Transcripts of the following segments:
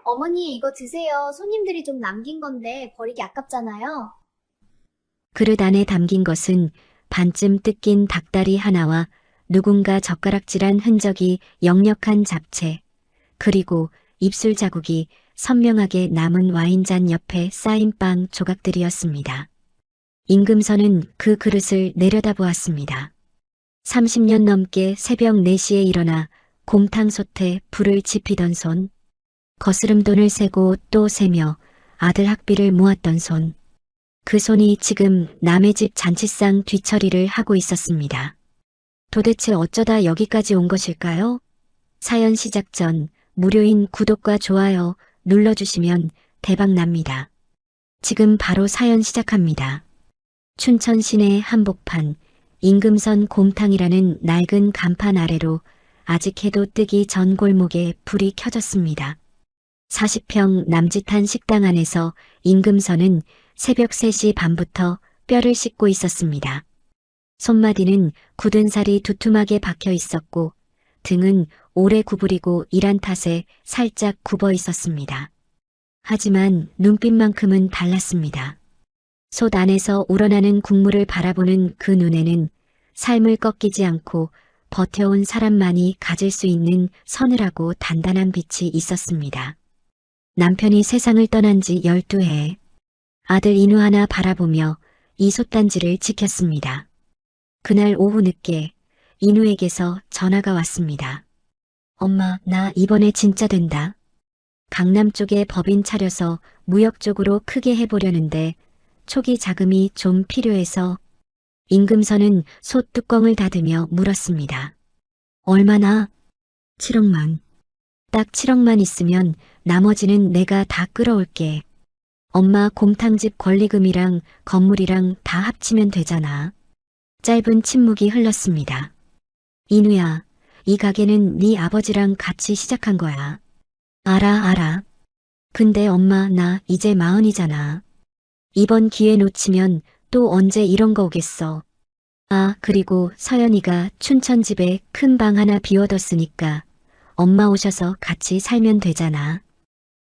어머니, 이거 드세요. 손님들이 좀 남긴 건데 버리기 아깝잖아요. 그릇 안에 담긴 것은 반쯤 뜯긴 닭다리 하나와 누군가 젓가락질한 흔적이 역력한 잡채, 그리고 입술 자국이 선명하게 남은 와인잔 옆에 쌓인 빵 조각들이었습니다. 임금선은 그 그릇을 내려다보았습니다. 30년 넘게 새벽 4시에 일어나 곰탕솥에 불을 지피던 손, 거스름돈을 세고 또 세며 아들 학비를 모았던 손, 그 손이 지금 남의 집 잔치상 뒤처리를 하고 있었습니다. 도대체 어쩌다 여기까지 온 것일까요? 사연 시작 전 무료인 구독과 좋아요 눌러주시면 대박납니다. 지금 바로 사연 시작합니다. 춘천 시내 한복판 임금선 곰탕이라는 낡은 간판 아래로 아직 해도 뜨기 전 골목에 불이 켜졌습니다. 40평 남짓한 식당 안에서 임금선은 새벽 3시 반부터 뼈를 씻고 있었습니다. 손마디는 굳은 살이 두툼하게 박혀 있었고 등은 오래 구부리고 일한 탓에 살짝 굽어 있었습니다. 하지만 눈빛만큼은 달랐습니다. 솥 안에서 우러나는 국물을 바라보는 그 눈에는 삶을 꺾이지 않고 버텨온 사람만이 가질 수 있는 서늘하고 단단한 빛이 있었습니다. 남편이 세상을 떠난 지 12해, 아들 인우 하나 바라보며 이 솥단지를 지켰습니다. 그날 오후 늦게 인우에게서 전화가 왔습니다. 엄마, 나 이번에 진짜 된다. 강남 쪽에 법인 차려서 무역 쪽으로 크게 해보려는데 초기 자금이 좀 필요해서. 임금선은 솥 뚜껑을 닫으며 물었습니다. 얼마나? 7억만. 딱 7억만 있으면 나머지는 내가 다 끌어올게. 엄마 곰탕집 권리금이랑 건물이랑 다 합치면 되잖아. 짧은 침묵이 흘렀습니다. 인우야, 이 가게는 네 아버지랑 같이 시작한 거야. 알아. 근데 엄마 나 이제 40이잖아. 이번 기회 놓치면 또 언제 이런 거 오겠어. 아, 그리고 서연이가 춘천집에 큰 방 하나 비워뒀으니까 엄마 오셔서 같이 살면 되잖아.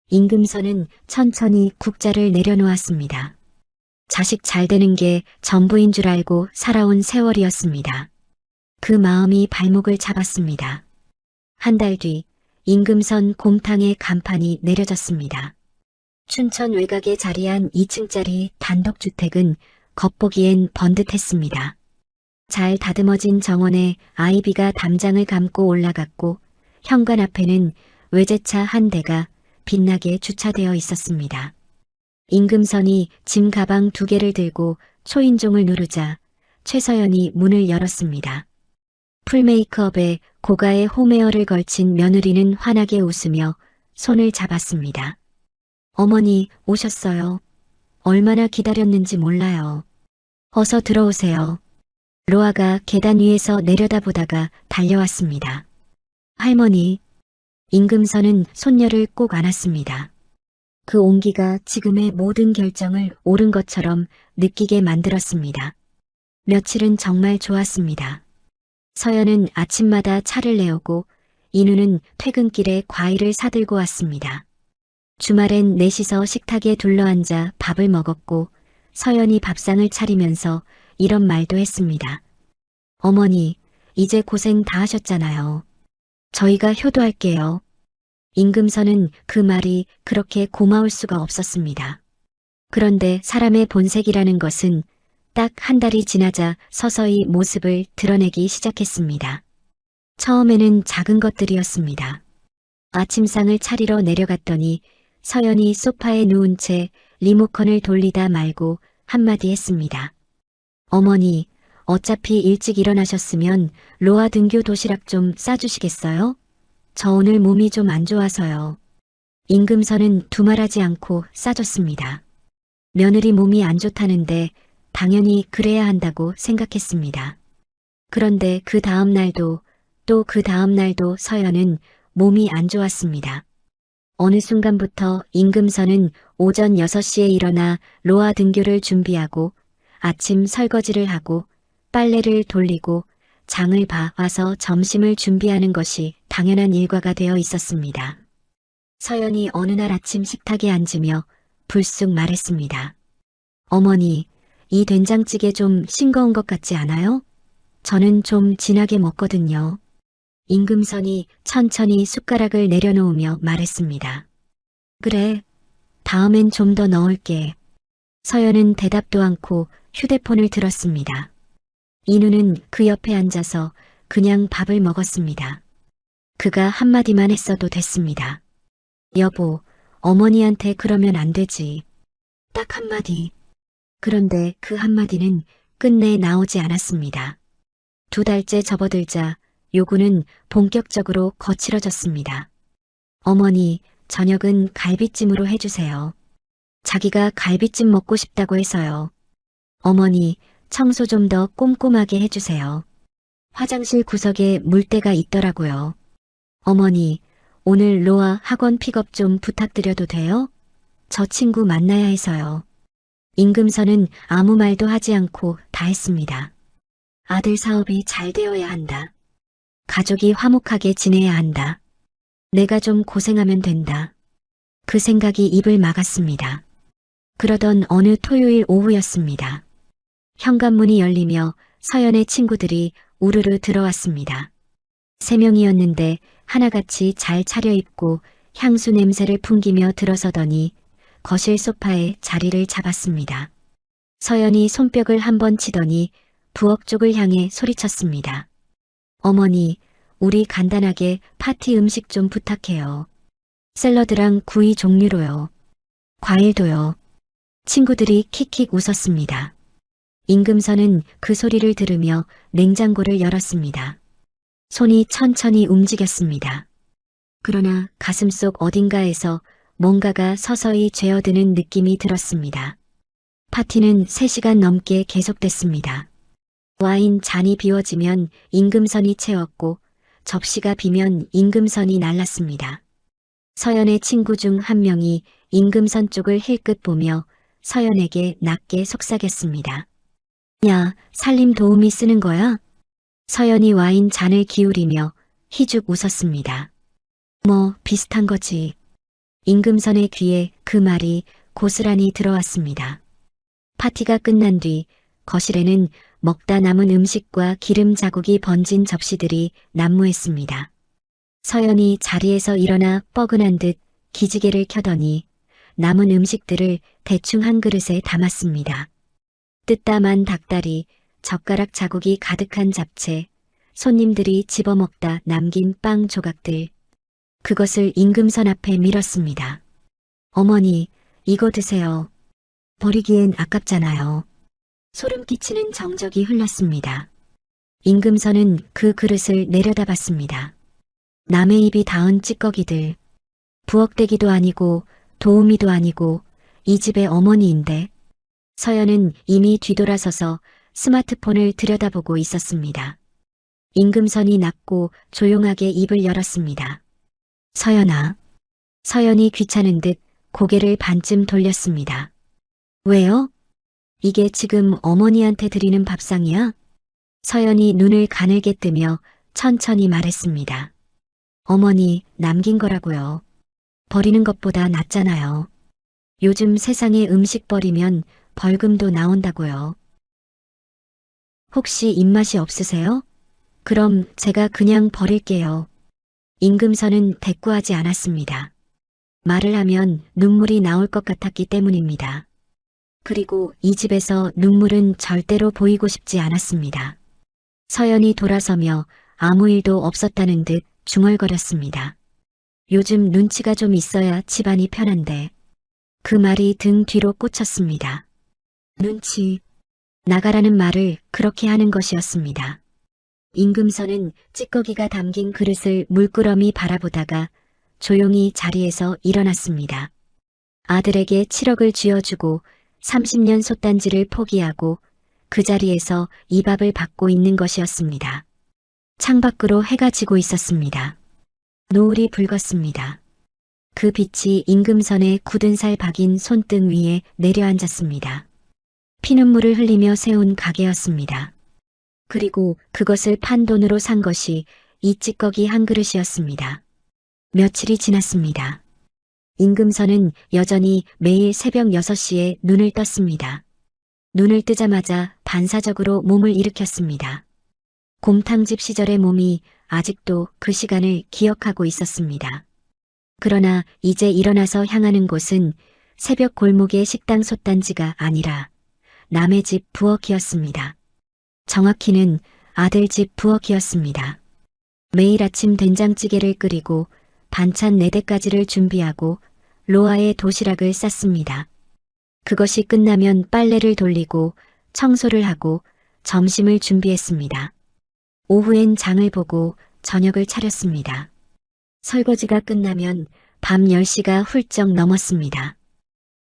임금선은 천천히 국자를 내려놓았습니다. 자식 잘 되는 게 전부인 줄 알고 살아온 세월이었습니다. 그 마음이 발목을 잡았습니다. 한 달 뒤 임금선 곰탕의 간판이 내려졌습니다. 춘천 외곽에 자리한 2층짜리 단독주택은 겉보기엔 번듯했습니다. 잘 다듬어진 정원에 아이비가 담장을 감고 올라갔고 현관 앞에는 외제차 한 대가 빛나게 주차되어 있었습니다. 임금선이 짐 가방 2개를 들고 초인종을 누르자 최서연이 문을 열었습니다. 풀메이크업에 고가의 홈웨어를 걸친 며느리는 환하게 웃으며 손을 잡았습니다. 어머니 오셨어요. 얼마나 기다렸는지 몰라요. 어서 들어오세요. 로아가 계단 위에서 내려다보다가 달려왔습니다. 할머니. 임금선은 손녀를 꼭 안았습니다. 그 온기가 지금의 모든 결정을 옳은 것처럼 느끼게 만들었습니다. 며칠은 정말 좋았습니다. 서연은 아침마다 차를 내오고 인우는 퇴근길에 과일을 사들고 왔습니다. 주말엔 넷이서 식탁에 둘러앉아 밥을 먹었고 서연이 밥상을 차리면서 이런 말도 했습니다. 어머니, 이제 고생 다 하셨잖아요. 저희가 효도할게요. 임금선은 그 말이 그렇게 고마울 수가 없었습니다. 그런데 사람의 본색이라는 것은 딱 한 달이 지나자 서서히 모습을 드러내기 시작했습니다. 처음에는 작은 것들이었습니다. 아침상을 차리러 내려갔더니 서연이 소파에 누운 채 리모컨을 돌리다 말고 한마디 했습니다. 어머니, 어차피 일찍 일어나셨으면 로아 등교 도시락 좀 싸주시겠어요? 저 오늘 몸이 좀 안 좋아서요. 임금선은 두말하지 않고 싸줬습니다. 며느리 몸이 안 좋다는데 당연히 그래야 한다고 생각했습니다. 그런데 그 다음 날도 또 그 다음 날도 서연은 몸이 안 좋았습니다. 어느 순간부터 임금선은 오전 6시에 일어나 로아 등교를 준비하고 아침 설거지를 하고 빨래를 돌리고 장을 봐 와서 점심을 준비하는 것이 당연한 일과가 되어 있었습니다. 서연이 어느 날 아침 식탁에 앉으며 불쑥 말했습니다. 어머니, 이 된장찌개 좀 싱거운 것 같지 않아요? 저는 좀 진하게 먹거든요. 임금선이 천천히 숟가락을 내려놓으며 말했습니다. 그래, 다음엔 좀 더 넣을게. 서연은 대답도 않고 휴대폰을 들었습니다. 인우는 그 옆에 앉아서 그냥 밥을 먹었습니다. 그가 한마디만 했어도 됐습니다. 여보, 어머니한테 그러면 안 되지. 딱 한마디. 그런데 그 한마디는 끝내 나오지 않았습니다. 2달째 접어들자 요구는 본격적으로 거칠어졌습니다. 어머니, 저녁은 갈비찜으로 해주세요. 자기가 갈비찜 먹고 싶다고 해서요. 어머니, 청소 좀 더 꼼꼼하게 해주세요. 화장실 구석에 물때가 있더라고요. 어머니, 오늘 로아 학원 픽업 좀 부탁드려도 돼요? 저 친구 만나야 해서요. 임금선은 아무 말도 하지 않고 다 했습니다. 아들 사업이 잘 되어야 한다. 가족이 화목하게 지내야 한다. 내가 좀 고생하면 된다. 그 생각이 입을 막았습니다. 그러던 어느 토요일 오후였습니다. 현관문이 열리며 서연의 친구들이 우르르 들어왔습니다. 3명이었는데 하나같이 잘 차려입고 향수 냄새를 풍기며 들어서더니 거실 소파에 자리를 잡았습니다. 서연이 손뼉을 한번 치더니 부엌 쪽을 향해 소리쳤습니다. 어머니, 우리 간단하게 파티 음식 좀 부탁해요. 샐러드랑 구이 종류로요. 과일도요. 친구들이 킥킥 웃었습니다. 임금선은 그 소리를 들으며 냉장고를 열었습니다. 손이 천천히 움직였습니다. 그러나 가슴속 어딘가에서 뭔가가 서서히 죄어드는 느낌이 들었습니다. 파티는 3시간 넘게 계속됐습니다. 와인 잔이 비워지면 임금선이 채웠고 접시가 비면 임금선이 날랐습니다. 서연의 친구 중 한 명이 임금선 쪽을 힐끗 보며 서연에게 낮게 속삭였습니다. 야, 살림 도우미 쓰는 거야? 서연이 와인 잔을 기울이며 희죽 웃었습니다. 뭐 비슷한 거지. 임금선의 귀에 그 말이 고스란히 들어왔습니다. 파티가 끝난 뒤 거실에는 먹다 남은 음식과 기름 자국이 번진 접시들이 난무했습니다. 서연이 자리에서 일어나 뻐근한 듯 기지개를 켜더니 남은 음식들을 대충 한 그릇에 담았습니다. 뜨따만 닭다리, 젓가락 자국이 가득한 잡채, 손님들이 집어먹다 남긴 빵 조각들. 그것을 임금선 앞에 밀었습니다. 어머니, 이거 드세요. 버리기엔 아깝잖아요. 소름 끼치는 정적이 흘렀습니다. 임금선은 그 그릇을 내려다봤습니다. 남의 입이 닿은 찌꺼기들. 부엌대기도 아니고 도우미도 아니고 이 집의 어머니인데. 서연은 이미 뒤돌아서서 스마트폰을 들여다보고 있었습니다. 임금선이 낮고 조용하게 입을 열었습니다. 서연아. 서연이 귀찮은 듯 고개를 반쯤 돌렸습니다. 왜요? 이게 지금 어머니한테 드리는 밥상이야? 서연이 눈을 가늘게 뜨며 천천히 말했습니다. 어머니, 남긴 거라고요. 버리는 것보다 낫잖아요. 요즘 세상에 음식 버리면 벌금도 나온다고요. 혹시 입맛이 없으세요? 그럼 제가 그냥 버릴게요. 임금선은 대꾸하지 않았습니다. 말을 하면 눈물이 나올 것 같았기 때문입니다. 그리고 이 집에서 눈물은 절대로 보이고 싶지 않았습니다. 서연이 돌아서며 아무 일도 없었다는 듯 중얼거렸습니다. 요즘 눈치가 좀 있어야 집안이 편한데. 그 말이 등 뒤로 꽂혔습니다. 눈치. 나가라는 말을 그렇게 하는 것이었습니다. 임금선은 찌꺼기가 담긴 그릇을 물끄러미 바라보다가 조용히 자리에서 일어났습니다. 아들에게 7억을 쥐어주고 30년 솥단지를 포기하고 그 자리에서 이 밥을 받고 있는 것이었습니다. 창밖으로 해가 지고 있었습니다. 노을이 붉었습니다. 그 빛이 임금선의 굳은 살 박인 손등 위에 내려앉았습니다. 피눈물을 흘리며 세운 가게였습니다. 그리고 그것을 판 돈으로 산 것이 이 찌꺼기 한 그릇이었습니다. 며칠이 지났습니다. 임금선은 여전히 매일 새벽 6시에 눈을 떴습니다. 눈을 뜨자마자 반사적으로 몸을 일으켰습니다. 곰탕집 시절의 몸이 아직도 그 시간을 기억하고 있었습니다. 그러나 이제 일어나서 향하는 곳은 새벽 골목의 식당 솥단지가 아니라 남의 집 부엌이었습니다. 정확히는 아들 집 부엌이었습니다. 매일 아침 된장찌개를 끓이고 반찬 4대까지를 준비하고 로아의 도시락을 쌌습니다. 그것이 끝나면 빨래를 돌리고 청소를 하고 점심을 준비했습니다. 오후엔 장을 보고 저녁을 차렸습니다. 설거지가 끝나면 밤 10시가 훌쩍 넘었습니다.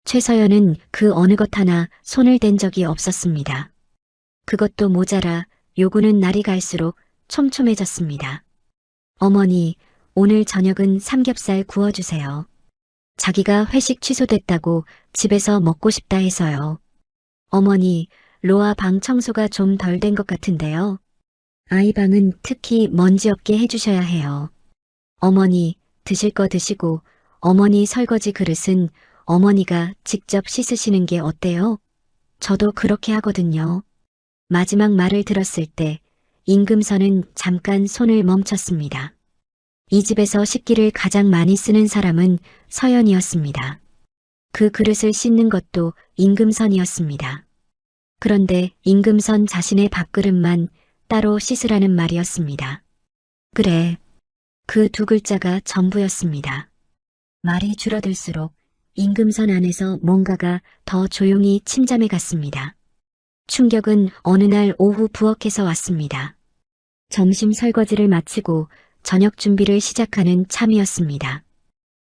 최서연은 그 어느 것 하나 손을 댄 적이 없었습니다. 그것도 모자라 요구는 날이 갈수록 촘촘해졌습니다. 어머니, 오늘 저녁은 삼겹살 구워주세요. 자기가 회식 취소됐다고 집에서 먹고 싶다 해서요. 어머니, 로아 방 청소가 좀 덜 된 것 같은데요. 아이 방은 특히 먼지 없게 해주셔야 해요. 어머니, 드실 거 드시고 어머니 설거지 그릇은 어머니가 직접 씻으시는 게 어때요? 저도 그렇게 하거든요. 마지막 말을 들었을 때 임금선은 잠깐 손을 멈췄습니다. 이 집에서 식기를 가장 많이 쓰는 사람은 서연이었습니다. 그 그릇을 씻는 것도 임금선이었습니다. 그런데 임금선 자신의 밥그릇만 따로 씻으라는 말이었습니다. 그래. 그 2글자가 전부였습니다. 말이 줄어들수록 임금선 안에서 뭔가가 더 조용히 침잠해 갔습니다. 충격은 어느 날 오후 부엌에서 왔습니다. 점심 설거지를 마치고 저녁 준비를 시작하는 참이었습니다.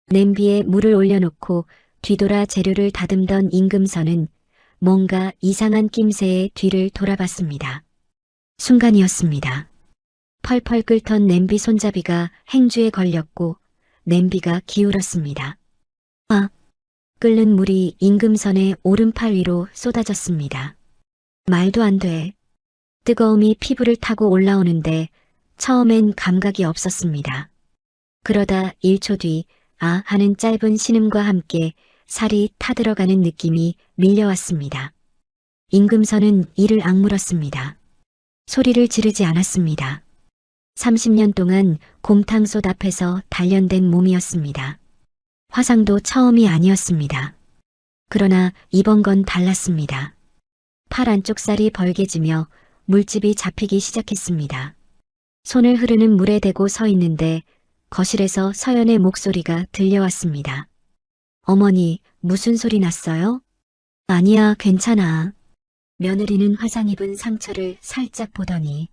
냄비에 물을 올려놓고 뒤돌아 재료를 다듬던 임금선은 뭔가 이상한 낌새에 뒤를 돌아봤습니다. 순간이었습니다. 펄펄 끓던 냄비 손잡이가 행주에 걸렸고 냄비가 기울었습니다. 끓는 물이 임금선의 오른팔 위로 쏟아졌습니다. 말도 안 돼. 뜨거움이 피부를 타고 올라오는데 처음엔 감각이 없었습니다. 그러다 1초 뒤 하는 짧은 신음과 함께 살이 타들어가는 느낌이 밀려왔습니다. 임금선은 이를 악물었습니다. 소리를 지르지 않았습니다. 30년 동안 곰탕솥 앞에서 단련된 몸이었습니다. 화상도 처음이 아니었습니다. 그러나 이번 건 달랐습니다. 팔 안쪽 살이 벌개지며 물집이 잡히기 시작했습니다. 손을 흐르는 물에 대고 서 있는데 거실에서 서연의 목소리가 들려왔습니다. 어머니, 무슨 소리 났어요? 아니야, 괜찮아. 며느리는 화상 입은 상처를 살짝 보더니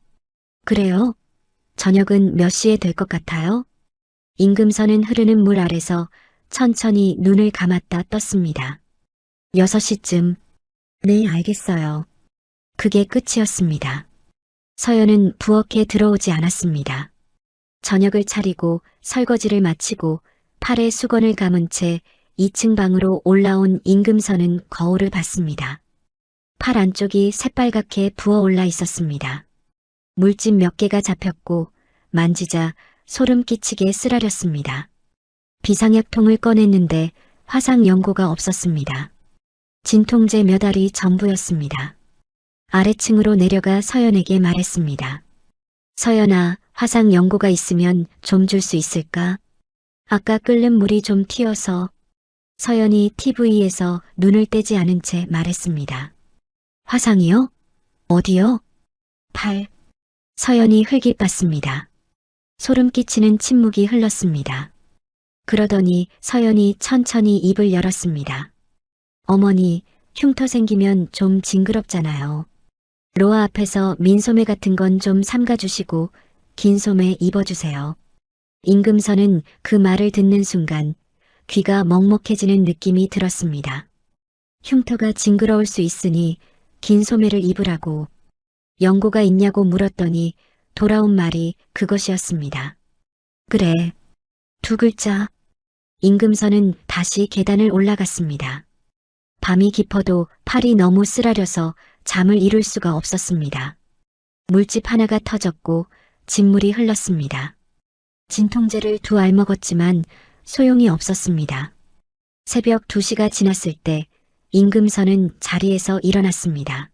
그래요? 저녁은 몇 시에 될 것 같아요? 임금선은 흐르는 물 아래서 천천히 눈을 감았다 떴습니다. 6시쯤. 네, 알겠어요. 그게 끝이었습니다. 서연은 부엌에 들어오지 않았습니다. 저녁을 차리고 설거지를 마치고 팔에 수건을 감은 채 2층 방으로 올라온 임금선은 거울을 봤습니다. 팔 안쪽이 새빨갛게 부어올라 있었습니다. 물집 몇 개가 잡혔고 만지자 소름 끼치게 쓰라렸습니다. 비상약통을 꺼냈는데 화상 연고가 없었습니다. 진통제 몇 알이 전부였습니다. 아래층으로 내려가 서연에게 말했습니다. 서연아, 화상 연고가 있으면 좀 줄 수 있을까? 아까 끓는 물이 좀 튀어서. 서연이 TV에서 눈을 떼지 않은 채 말했습니다. 화상이요? 어디요? 팔. 서연이 흘깃봤습니다. 소름 끼치는 침묵이 흘렀습니다. 그러더니 서연이 천천히 입을 열었습니다. 어머니, 흉터 생기면 좀 징그럽잖아요. 로아 앞에서 민소매 같은 건 좀 삼가주시고 긴 소매 입어주세요. 임금선은 그 말을 듣는 순간 귀가 먹먹해지는 느낌이 들었습니다. 흉터가 징그러울 수 있으니 긴 소매를 입으라고. 연고가 있냐고 물었더니 돌아온 말이 그것이었습니다. 그래. 2글자. 임금선은 다시 계단을 올라갔습니다. 밤이 깊어도 팔이 너무 쓰라려서 잠을 이룰 수가 없었습니다. 물집 하나가 터졌고 진물이 흘렀습니다. 진통제를 2알 먹었지만 소용이 없었습니다. 새벽 2시가 지났을 때 임금선은 자리에서 일어났습니다.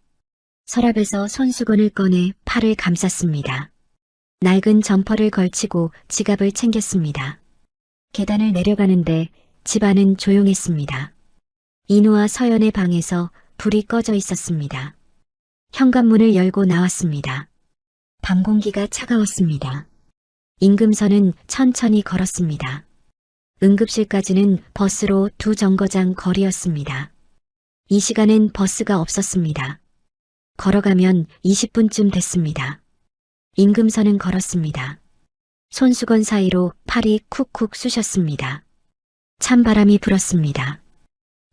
서랍에서 손수건을 꺼내 팔을 감쌌습니다. 낡은 점퍼를 걸치고 지갑을 챙겼습니다. 계단을 내려가는데 집안은 조용했습니다. 인우와 서연의 방에서 불이 꺼져 있었습니다. 현관문을 열고 나왔습니다. 밤 공기가 차가웠습니다. 임금선은 천천히 걸었습니다. 응급실까지는 버스로 2정거장 거리였습니다. 이 시간엔 버스가 없었습니다. 걸어가면 20분쯤 됐습니다. 임금선은 걸었습니다. 손수건 사이로 팔이 쿡쿡 쑤셨습니다. 찬바람이 불었습니다.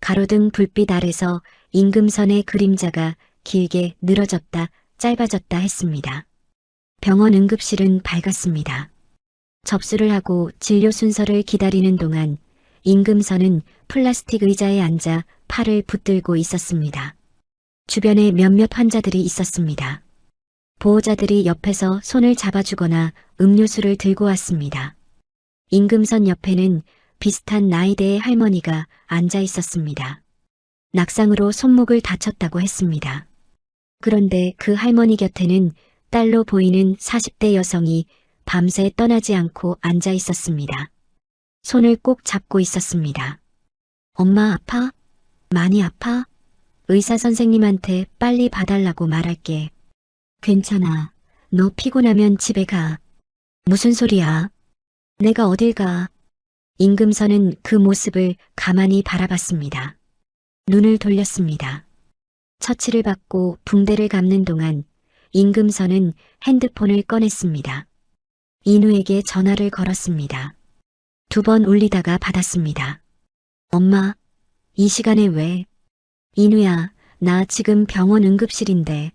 가로등 불빛 아래서 임금선의 그림자가 길게 늘어졌다 짧아졌다 했습니다. 병원 응급실은 밝았습니다. 접수를 하고 진료 순서를 기다리는 동안 임금선은 플라스틱 의자에 앉아 팔을 붙들고 있었습니다. 주변에 몇몇 환자들이 있었습니다. 보호자들이 옆에서 손을 잡아주거나 음료수를 들고 왔습니다. 임금선 옆에는 비슷한 나이대의 할머니가 앉아 있었습니다. 낙상으로 손목을 다쳤다고 했습니다. 그런데 그 할머니 곁에는 딸로 보이는 40대 여성이 밤새 떠나지 않고 앉아 있었습니다. 손을 꼭 잡고 있었습니다. 엄마 아파? 많이 아파? 의사 선생님한테 빨리 봐달라고 말할게. 괜찮아. 너 피곤하면 집에 가. 무슨 소리야? 내가 어딜 가? 임금선은 그 모습을 가만히 바라봤습니다. 눈을 돌렸습니다. 처치를 받고 붕대를 감는 동안 임금선은 핸드폰을 꺼냈습니다. 인우에게 전화를 걸었습니다. 2번 울리다가 받았습니다. 엄마, 이 시간에 왜? 인우야, 나 지금 병원 응급실인데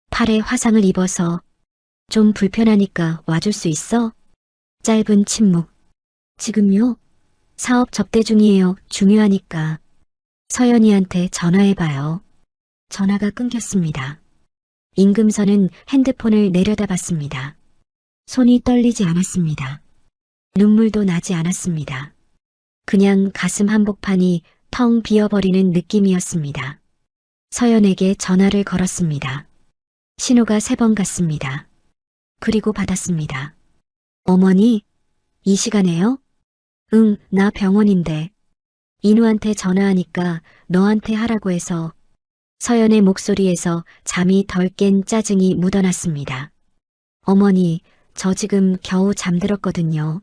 팔에 화상을 입어서 좀 불편하니까 와줄 수 있어? 짧은 침묵. 지금요? 사업 접대 중이에요. 중요하니까. 서연이한테 전화해봐요. 전화가 끊겼습니다. 임금선은 핸드폰을 내려다봤습니다. 손이 떨리지 않았습니다. 눈물도 나지 않았습니다. 그냥 가슴 한복판이 텅 비어버리는 느낌이었습니다. 서연에게 전화를 걸었습니다. 신호가 3번 갔습니다. 그리고 받았습니다. 어머니, 이 시간에요? 응, 나 병원인데. 인우한테 전화하니까 너한테 하라고 해서. 서연의 목소리에서 잠이 덜 깬 짜증이 묻어났습니다. 어머니, 저 지금 겨우 잠들었거든요.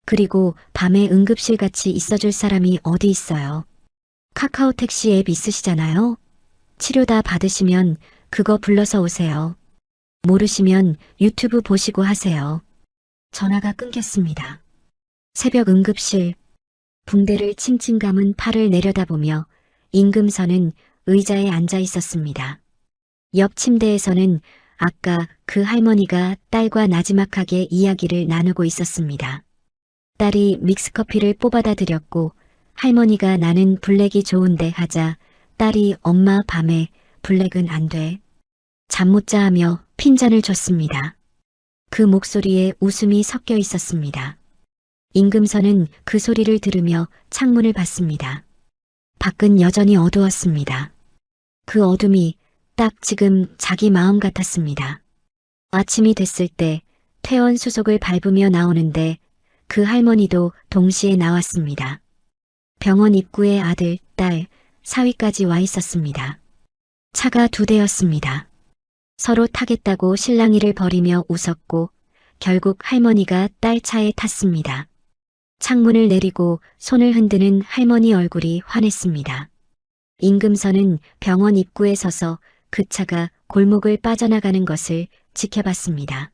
그리고 밤에 응급실 같이 있어줄 사람이 어디 있어요? 카카오 택시 앱 있으시잖아요? 치료 다 받으시면 그거 불러서 오세요. 모르시면 유튜브 보시고 하세요. 전화가 끊겼습니다. 새벽 응급실. 붕대를 칭칭 감은 팔을 내려다보며 임금선은 의자에 앉아 있었습니다. 옆 침대에서는 아까 그 할머니가 딸과 나지막하게 이야기를 나누고 있었습니다. 딸이 믹스커피를 뽑아다 드렸고 할머니가 나는 블랙이 좋은데 하자 딸이 엄마 밤에 블랙은 안 돼. 잠 못 자 하며 핀잔을 줬습니다. 그 목소리에 웃음이 섞여 있었습니다. 임금선은 그 소리를 들으며 창문을 봤습니다. 밖은 여전히 어두웠습니다. 그 어둠이 딱 지금 자기 마음 같았습니다. 아침이 됐을 때 퇴원 수속을 밟으며 나오는데 그 할머니도 동시에 나왔습니다. 병원 입구에 아들, 딸, 사위까지 와 있었습니다. 차가 2대였습니다. 서로 타겠다고 실랑이를 벌이며 웃었고 결국 할머니가 딸 차에 탔습니다. 창문을 내리고 손을 흔드는 할머니 얼굴이 환했습니다. 임금선은 병원 입구에 서서 그 차가 골목을 빠져나가는 것을 지켜봤습니다.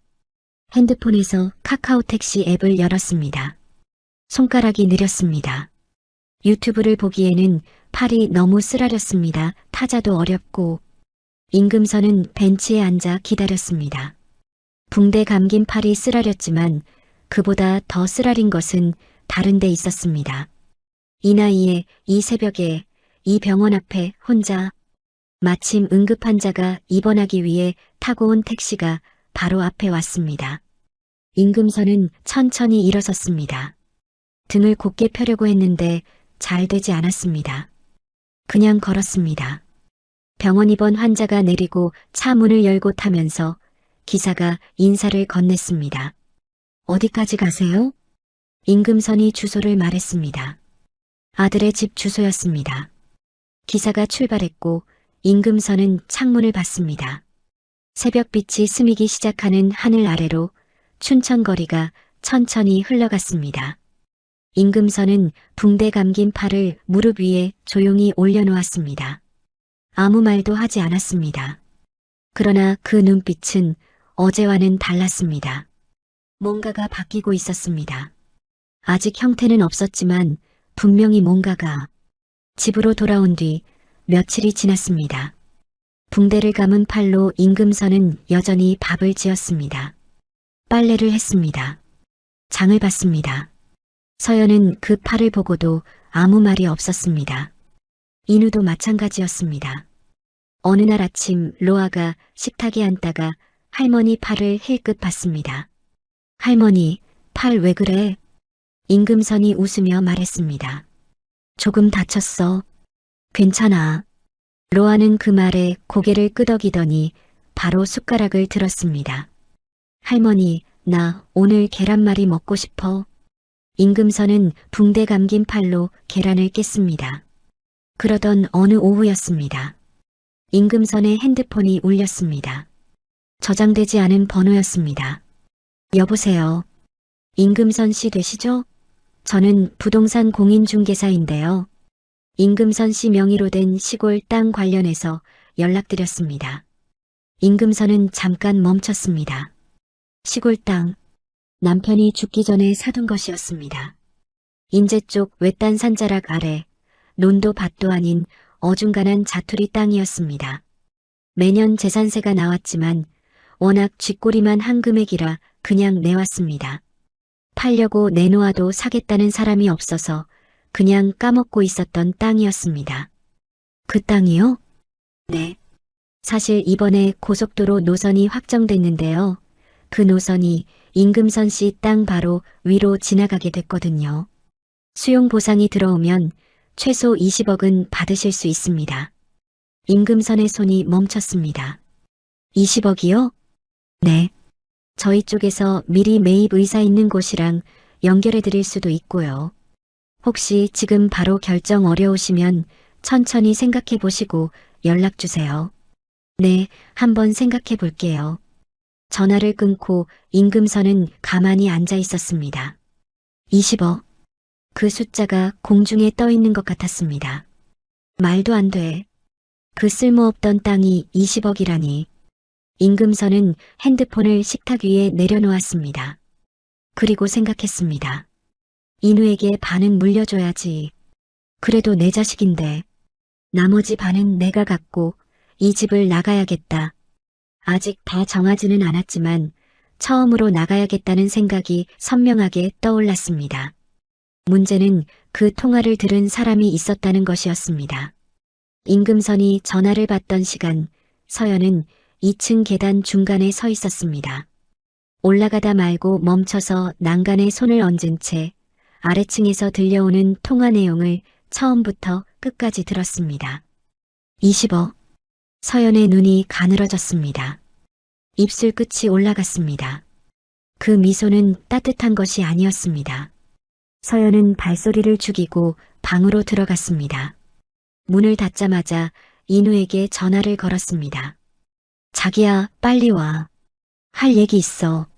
핸드폰에서 카카오 택시 앱을 열었습니다. 손가락이 느렸습니다. 유튜브를 보기에는 팔이 너무 쓰라렸습니다. 타자도 어렵고. 임금선은 벤치에 앉아 기다렸습니다. 붕대 감긴 팔이 쓰라렸지만 그보다 더 쓰라린 것은 다른 데 있었습니다. 이 나이에 이 새벽에 이 병원 앞에 혼자 마침 응급 환자가 입원하기 위해 타고 온 택시가 바로 앞에 왔습니다. 임금선은 천천히 일어섰습니다. 등을 곧게 펴려고 했는데 잘 되지 않았습니다. 그냥 걸었습니다. 병원 입원 환자가 내리고 차 문을 열고 타면서 기사가 인사를 건넸습니다. 어디까지 가세요? 임금선이 주소를 말했습니다. 아들의 집 주소였습니다. 기사가 출발했고 임금선은 창문을 봤습니다. 새벽빛이 스미기 시작하는 하늘 아래로 춘천거리가 천천히 흘러갔습니다. 임금선은 붕대 감긴 팔을 무릎 위에 조용히 올려놓았습니다. 아무 말도 하지 않았습니다. 그러나 그 눈빛은 어제와는 달랐습니다. 뭔가가 바뀌고 있었습니다. 아직 형태는 없었지만 분명히 뭔가가. 집으로 돌아온 뒤 며칠이 지났습니다. 붕대를 감은 팔로 임금선은 여전히 밥을 지었습니다. 빨래를 했습니다. 장을 봤습니다. 서연은 그 팔을 보고도 아무 말이 없었습니다. 인우도 마찬가지였습니다. 어느 날 아침 로아가 식탁에 앉다가 할머니 팔을 힐끗 봤습니다. 할머니, 팔 왜 그래? 임금선이 웃으며 말했습니다. 조금 다쳤어. 괜찮아. 로아는 그 말에 고개를 끄덕이더니 바로 숟가락을 들었습니다. 할머니, 나 오늘 계란말이 먹고 싶어. 임금선은 붕대 감긴 팔로 계란을 깼습니다. 그러던 어느 오후였습니다. 임금선의 핸드폰이 울렸습니다. 저장되지 않은 번호였습니다. 여보세요. 임금선 씨 되시죠? 저는 부동산 공인중개사인데요. 임금선 씨 명의로 된 시골 땅 관련해서 연락드렸습니다. 임금선은 잠깐 멈췄습니다. 시골 땅, 남편이 죽기 전에 사둔 것이었습니다. 인제 쪽 외딴 산자락 아래 논도 밭도 아닌 어중간한 자투리 땅이었습니다. 매년 재산세가 나왔지만 워낙 쥐꼬리만 한 금액이라 그냥 내왔습니다. 팔려고 내놓아도 사겠다는 사람이 없어서 그냥 까먹고 있었던 땅이었습니다. 그 땅이요? 네. 사실 이번에 고속도로 노선이 확정됐는데요. 그 노선이 임금선 씨 땅 바로 위로 지나가게 됐거든요. 수용 보상이 들어오면 최소 20억은 받으실 수 있습니다. 임금선의 손이 멈췄습니다. 20억이요? 네. 저희 쪽에서 미리 매입 의사 있는 곳이랑 연결해 드릴 수도 있고요. 혹시 지금 바로 결정 어려우시면 천천히 생각해 보시고 연락 주세요. 네, 한번 생각해 볼게요. 전화를 끊고 임금선은 가만히 앉아 있었습니다. 20억. 그 숫자가 공중에 떠 있는 것 같았습니다. 말도 안 돼. 그 쓸모없던 땅이 20억이라니. 임금선은 핸드폰을 식탁 위에 내려놓았습니다. 그리고 생각했습니다. 인우에게 반은 물려줘야지. 그래도 내 자식인데. 나머지 반은 내가 갖고 이 집을 나가야겠다. 아직 다 정하지는 않았지만 처음으로 나가야겠다는 생각이 선명하게 떠올랐습니다. 문제는 그 통화를 들은 사람이 있었다는 것이었습니다. 임금선이 전화를 받던 시간, 서연은 2층 계단 중간에 서 있었습니다. 올라가다 말고 멈춰서 난간에 손을 얹은 채 아래층에서 들려오는 통화 내용을 처음부터 끝까지 들었습니다. 20억. 서연의 눈이 가늘어졌습니다. 입술 끝이 올라갔습니다. 그 미소는 따뜻한 것이 아니었습니다. 서연은 발소리를 죽이고 방으로 들어갔습니다. 문을 닫자마자 인우에게 전화를 걸었습니다. 자기야, 빨리 와. 할 얘기 있어.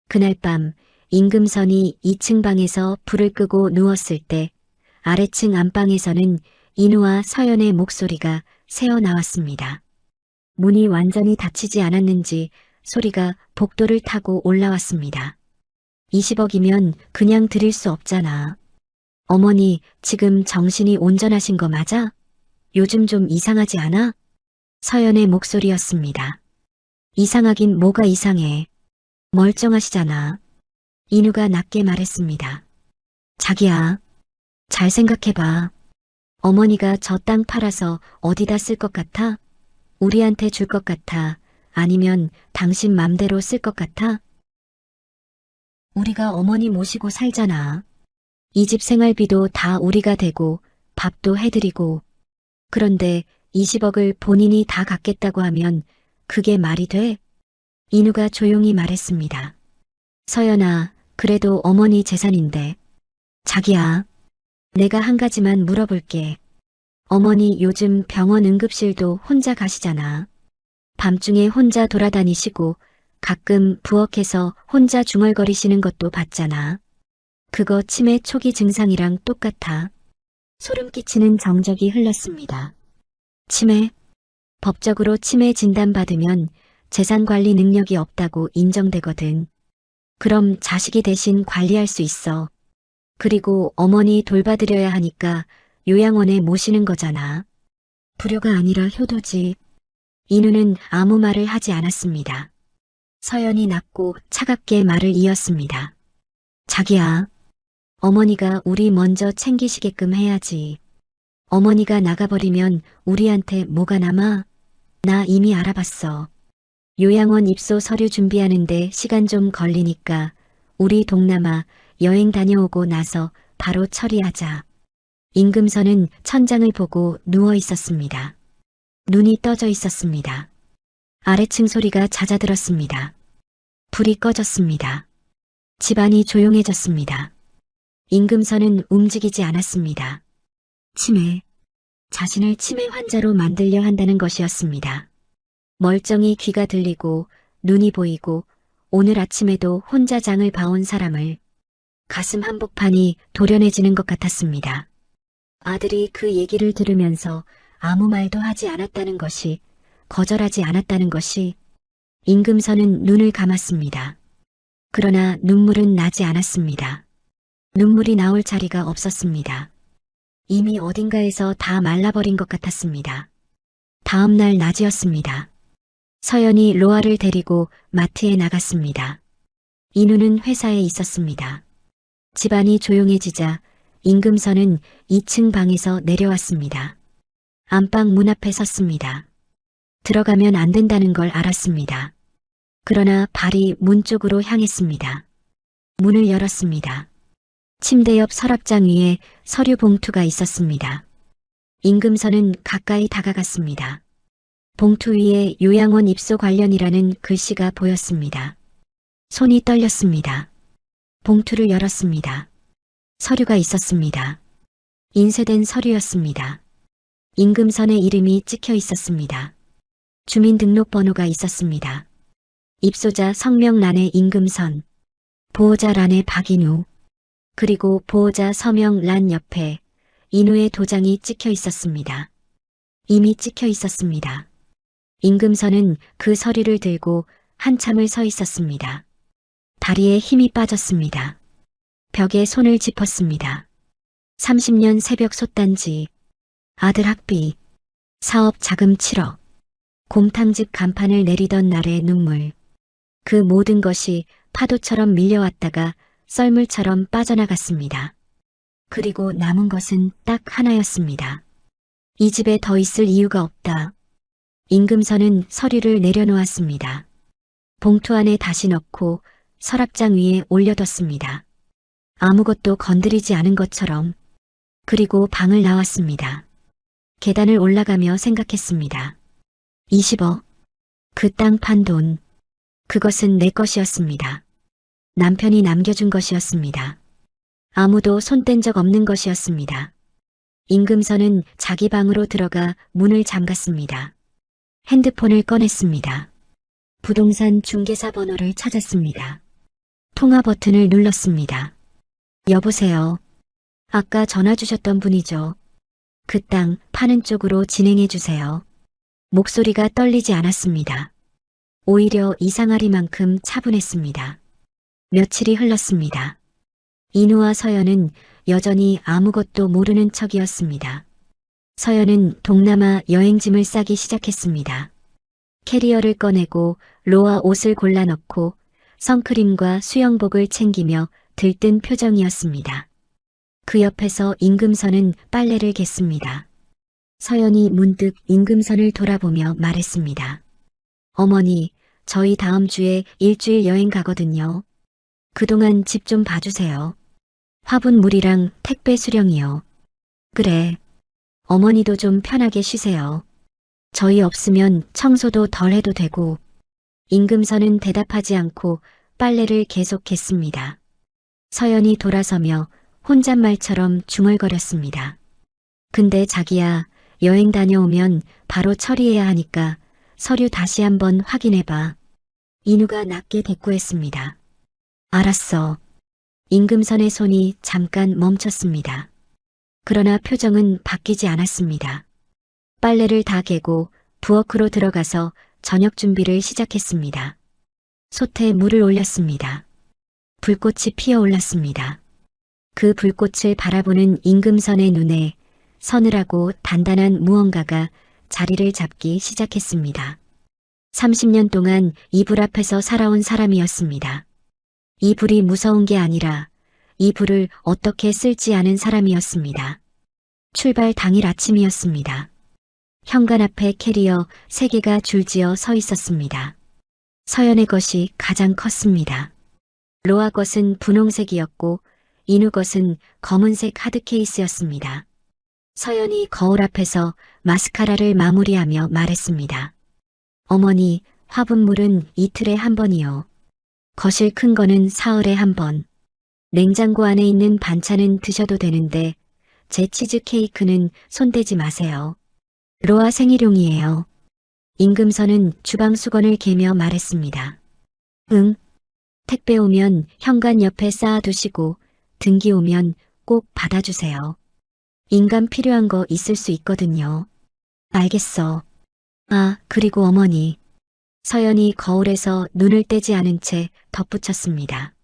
그날 밤 임금선이 2층 방에서 불을 끄고 누웠을 때 아래층 안방에서는 인우와 서연의 목소리가 새어나왔습니다. 문이 완전히 닫히지 않았는지 소리가 복도를 타고 올라왔습니다. 20억이면 그냥 드릴 수 없잖아. 어머니, 지금 정신이 온전하신 거 맞아? 요즘 좀 이상하지 않아? 서연의 목소리였습니다. 이상하긴 뭐가 이상해. 멀쩡하시잖아. 인우가 낮게 말했습니다. 자기야, 잘 생각해봐. 어머니가 저 땅 팔아서 어디다 쓸 것 같아? 우리한테 줄 것 같아? 아니면 당신 맘대로 쓸 것 같아? 우리가 어머니 모시고 살잖아. 이 집 생활비도 다 우리가 대고 밥도 해드리고. 그런데 20억을 본인이 다 갖겠다고 하면 그게 말이 돼? 인우가 조용히 말했습니다. 서연아, 그래도 어머니 재산인데. 자기야, 내가 한 가지만 물어볼게. 어머니 요즘 병원 응급실도 혼자 가시잖아. 밤중에 혼자 돌아다니시고 가끔 부엌에서 혼자 중얼거리시는 것도 봤잖아. 그거 치매 초기 증상이랑 똑같아. 소름 끼치는 정적이 흘렀습니다. 치매? 법적으로 치매 진단받으면 재산관리 능력이 없다고 인정되거든. 그럼 자식이 대신 관리할 수 있어. 그리고 어머니 돌봐드려야 하니까 요양원에 모시는 거잖아. 불효가 아니라 효도지. 인우는 아무 말을 하지 않았습니다. 서연이 낮고 차갑게 말을 이었습니다. 자기야, 어머니가 우리 먼저 챙기시게끔 해야지. 어머니가 나가버리면 우리한테 뭐가 남아? 나 이미 알아봤어. 요양원 입소 서류 준비하는데 시간 좀 걸리니까 우리 동남아 여행 다녀오고 나서 바로 처리하자. 임금선은 천장을 보고 누워 있었습니다. 눈이 떠져 있었습니다. 아래층 소리가 잦아들었습니다. 불이 꺼졌습니다. 집안이 조용해졌습니다. 임금선은 움직이지 않았습니다. 치매. 자신을 치매 환자로 만들려 한다는 것이었습니다. 멀쩡히 귀가 들리고 눈이 보이고 오늘 아침에도 혼자 장을 봐온 사람을 가슴 한복판이 도련해지는 것 같았습니다. 아들이 그 얘기를 들으면서 아무 말도 하지 않았다는 것이, 거절하지 않았다는 것이. 임금선은 눈을 감았습니다. 그러나 눈물은 나지 않았습니다. 눈물이 나올 자리가 없었습니다. 이미 어딘가에서 다 말라버린 것 같았습니다. 다음 날 낮이었습니다. 서연이 로아를 데리고 마트에 나갔습니다. 인우는 회사에 있었습니다. 집안이 조용해지자 임금선은 2층 방에서 내려왔습니다. 안방 문 앞에 섰습니다. 들어가면 안 된다는 걸 알았습니다. 그러나 발이 문 쪽으로 향했습니다. 문을 열었습니다. 침대 옆 서랍장 위에 서류 봉투가 있었습니다. 임금선은 가까이 다가갔습니다. 봉투 위에 요양원 입소 관련이라는 글씨가 보였습니다. 손이 떨렸습니다. 봉투를 열었습니다. 서류가 있었습니다. 인쇄된 서류였습니다. 임금선의 이름이 찍혀 있었습니다. 주민등록번호가 있었습니다. 입소자 성명란에 임금선, 보호자란에 박인우, 그리고 보호자 서명란 옆에 인우의 도장이 찍혀 있었습니다. 이미 찍혀 있었습니다. 임금선은 그 서류를 들고 한참을 서 있었습니다. 다리에 힘이 빠졌습니다. 벽에 손을 짚었습니다. 30년 새벽 솥단지, 아들 학비, 사업 자금 7억, 곰탕집 간판을 내리던 날의 눈물. 그 모든 것이 파도처럼 밀려왔다가 썰물처럼 빠져나갔습니다. 그리고 남은 것은 딱 하나였습니다. 이 집에 더 있을 이유가 없다. 임금선은 서류를 내려놓았습니다. 봉투 안에 다시 넣고 서랍장 위에 올려뒀습니다. 아무것도 건드리지 않은 것처럼. 그리고 방을 나왔습니다. 계단을 올라가며 생각했습니다. 20억. 그 땅 판 돈. 그것은 내 것이었습니다. 남편이 남겨준 것이었습니다. 아무도 손댄 적 없는 것이었습니다. 임금선은 자기 방으로 들어가 문을 잠갔습니다. 핸드폰을 꺼냈습니다. 부동산 중개사 번호를 찾았습니다. 통화 버튼을 눌렀습니다. 여보세요. 아까 전화 주셨던 분이죠. 그 땅 파는 쪽으로 진행해 주세요. 목소리가 떨리지 않았습니다. 오히려 이상하리만큼 차분했습니다. 며칠이 흘렀습니다. 인우와 서연은 여전히 아무것도 모르는 척이었습니다. 서연은 동남아 여행짐을 싸기 시작했습니다. 캐리어를 꺼내고 로아 옷을 골라넣고 선크림과 수영복을 챙기며 들뜬 표정이었습니다. 그 옆에서 임금선은 빨래를 겠습니다. 서연이 문득 임금선을 돌아보며 말했습니다. 어머니, 저희 다음 주에 일주일 여행 가거든요. 그동안 집 좀 봐주세요. 화분물이랑 택배 수령이요. 그래. 어머니도 좀 편하게 쉬세요. 저희 없으면 청소도 덜 해도 되고. 임금선은 대답하지 않고 빨래를 계속했습니다. 서연이 돌아서며 혼잣말처럼 중얼거렸습니다. 근데 자기야, 여행 다녀오면 바로 처리해야 하니까 서류 다시 한번 확인해봐. 인우가 낮게 대꾸했습니다. 알았어. 임금선의 손이 잠깐 멈췄습니다. 그러나 표정은 바뀌지 않았습니다. 빨래를 다 개고 부엌으로 들어가서 저녁 준비를 시작했습니다. 솥에 물을 올렸습니다. 불꽃이 피어올랐습니다. 그 불꽃을 바라보는 임금선의 눈에 서늘하고 단단한 무언가가 자리를 잡기 시작했습니다. 30년 동안 이 불 앞에서 살아온 사람이었습니다. 이 불이 무서운 게 아니라 이 불을 어떻게 쓸지 아는 사람이었습니다. 출발 당일 아침이었습니다. 현관 앞에 캐리어 3개가 줄지어 서 있었습니다. 서연의 것이 가장 컸습니다. 로아 것은 분홍색이었고 인우 것은 검은색 하드 케이스였습니다. 서연이 거울 앞에서 마스카라를 마무리하며 말했습니다. 어머니, 화분물은 이틀에 한 번이요. 거실 큰 거는 사흘에 한 번. 냉장고 안에 있는 반찬은 드셔도 되는데 제 치즈 케이크는 손대지 마세요. 로아 생일용이에요. 임금선은 주방 수건을 개며 말했습니다. 응. 택배 오면 현관 옆에 쌓아두시고 등기 오면 꼭 받아주세요. 인간 필요한 거 있을 수 있거든요. 알겠어. 아, 그리고 어머니. 서연이 거울에서 눈을 떼지 않은 채 덧붙였습니다.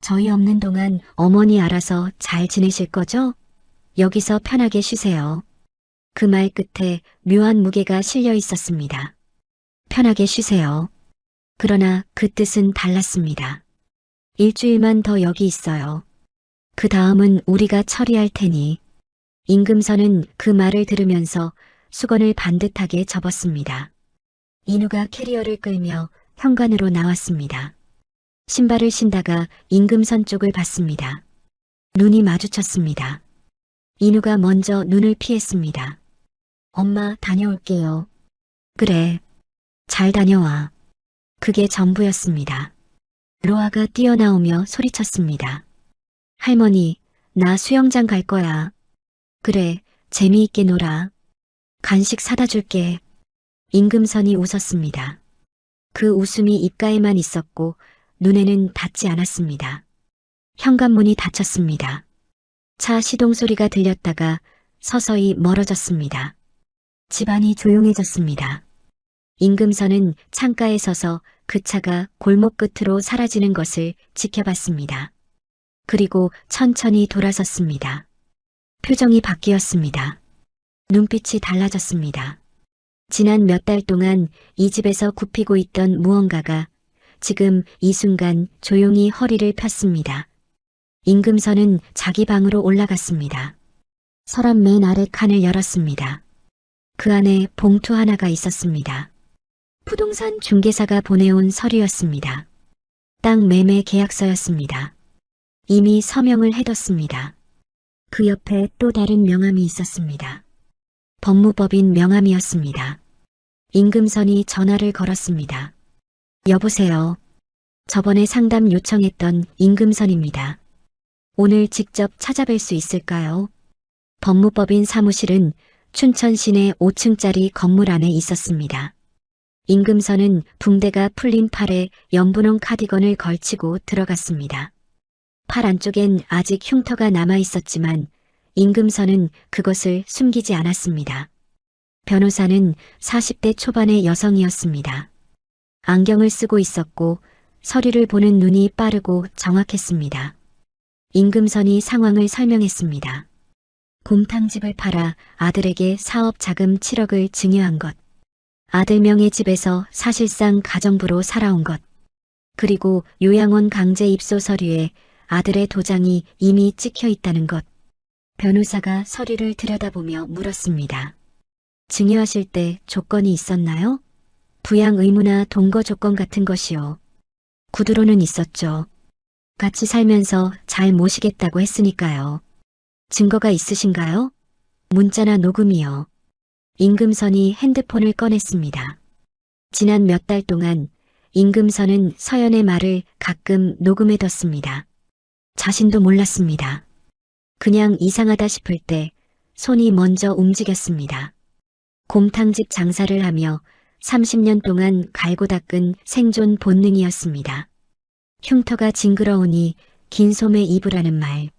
저희 없는 동안 어머니 알아서 잘 지내실 거죠? 여기서 편하게 쉬세요. 그 말 끝에 묘한 무게가 실려 있었습니다. 편하게 쉬세요. 그러나 그 뜻은 달랐습니다. 일주일만 더 여기 있어요. 그 다음은 우리가 처리할 테니. 임금선은 그 말을 들으면서 수건을 반듯하게 접었습니다. 인우가 캐리어를 끌며 현관으로 나왔습니다. 신발을 신다가 임금선 쪽을 봤습니다. 눈이 마주쳤습니다. 인우가 먼저 눈을 피했습니다. 엄마, 다녀올게요. 그래. 잘 다녀와. 그게 전부였습니다. 로아가 뛰어나오며 소리쳤습니다. 할머니, 나 수영장 갈 거야. 그래, 재미있게 놀아. 간식 사다 줄게. 임금선이 웃었습니다. 그 웃음이 입가에만 있었고 눈에는 닿지 않았습니다. 현관문이 닫혔습니다. 차 시동 소리가 들렸다가 서서히 멀어졌습니다. 집안이 조용해졌습니다. 임금선은 창가에 서서 그 차가 골목 끝으로 사라지는 것을 지켜봤습니다. 그리고 천천히 돌아섰습니다. 표정이 바뀌었습니다. 눈빛이 달라졌습니다. 지난 몇 달 동안 이 집에서 굽히고 있던 무언가가 지금 이 순간 조용히 허리를 폈습니다. 임금선은 자기 방으로 올라갔습니다. 서랍 맨 아래 칸을 열었습니다. 그 안에 봉투 하나가 있었습니다. 부동산 중개사가 보내온 서류였습니다. 땅 매매 계약서였습니다. 이미 서명을 해뒀습니다. 그 옆에 또 다른 명함이 있었습니다. 법무법인 명함이었습니다. 임금선이 전화를 걸었습니다. 여보세요. 저번에 상담 요청했던 임금선입니다. 오늘 직접 찾아뵐 수 있을까요? 법무법인 사무실은 춘천 시내 5층짜리 건물 안에 있었습니다. 임금선은 붕대가 풀린 팔에 연분홍 카디건을 걸치고 들어갔습니다. 팔 안쪽엔 아직 흉터가 남아 있었지만 임금선은 그것을 숨기지 않았습니다. 변호사는 40대 초반의 여성이었습니다. 안경을 쓰고 있었고 서류를 보는 눈이 빠르고 정확했습니다. 임금선이 상황을 설명했습니다. 곰탕집을 팔아 아들에게 사업 자금 7억을 증여한 것. 아들 명의 집에서 사실상 가정부로 살아온 것. 그리고 요양원 강제 입소 서류에 아들의 도장이 이미 찍혀 있다는 것. 변호사가 서류를 들여다보며 물었습니다. 증여하실 때 조건이 있었나요? 부양 의무나 동거 조건 같은 것이요. 구두로는 있었죠. 같이 살면서 잘 모시겠다고 했으니까요. 증거가 있으신가요? 문자나 녹음이요. 임금선이 핸드폰을 꺼냈습니다. 지난 몇 달 동안 임금선은 서연의 말을 가끔 녹음해뒀습니다. 자신도 몰랐습니다. 그냥 이상하다 싶을 때 손이 먼저 움직였습니다. 곰탕집 장사를 하며 30년 동안 갈고 닦은 생존 본능이었습니다. 흉터가 징그러우니 긴 소매 입으라는 말,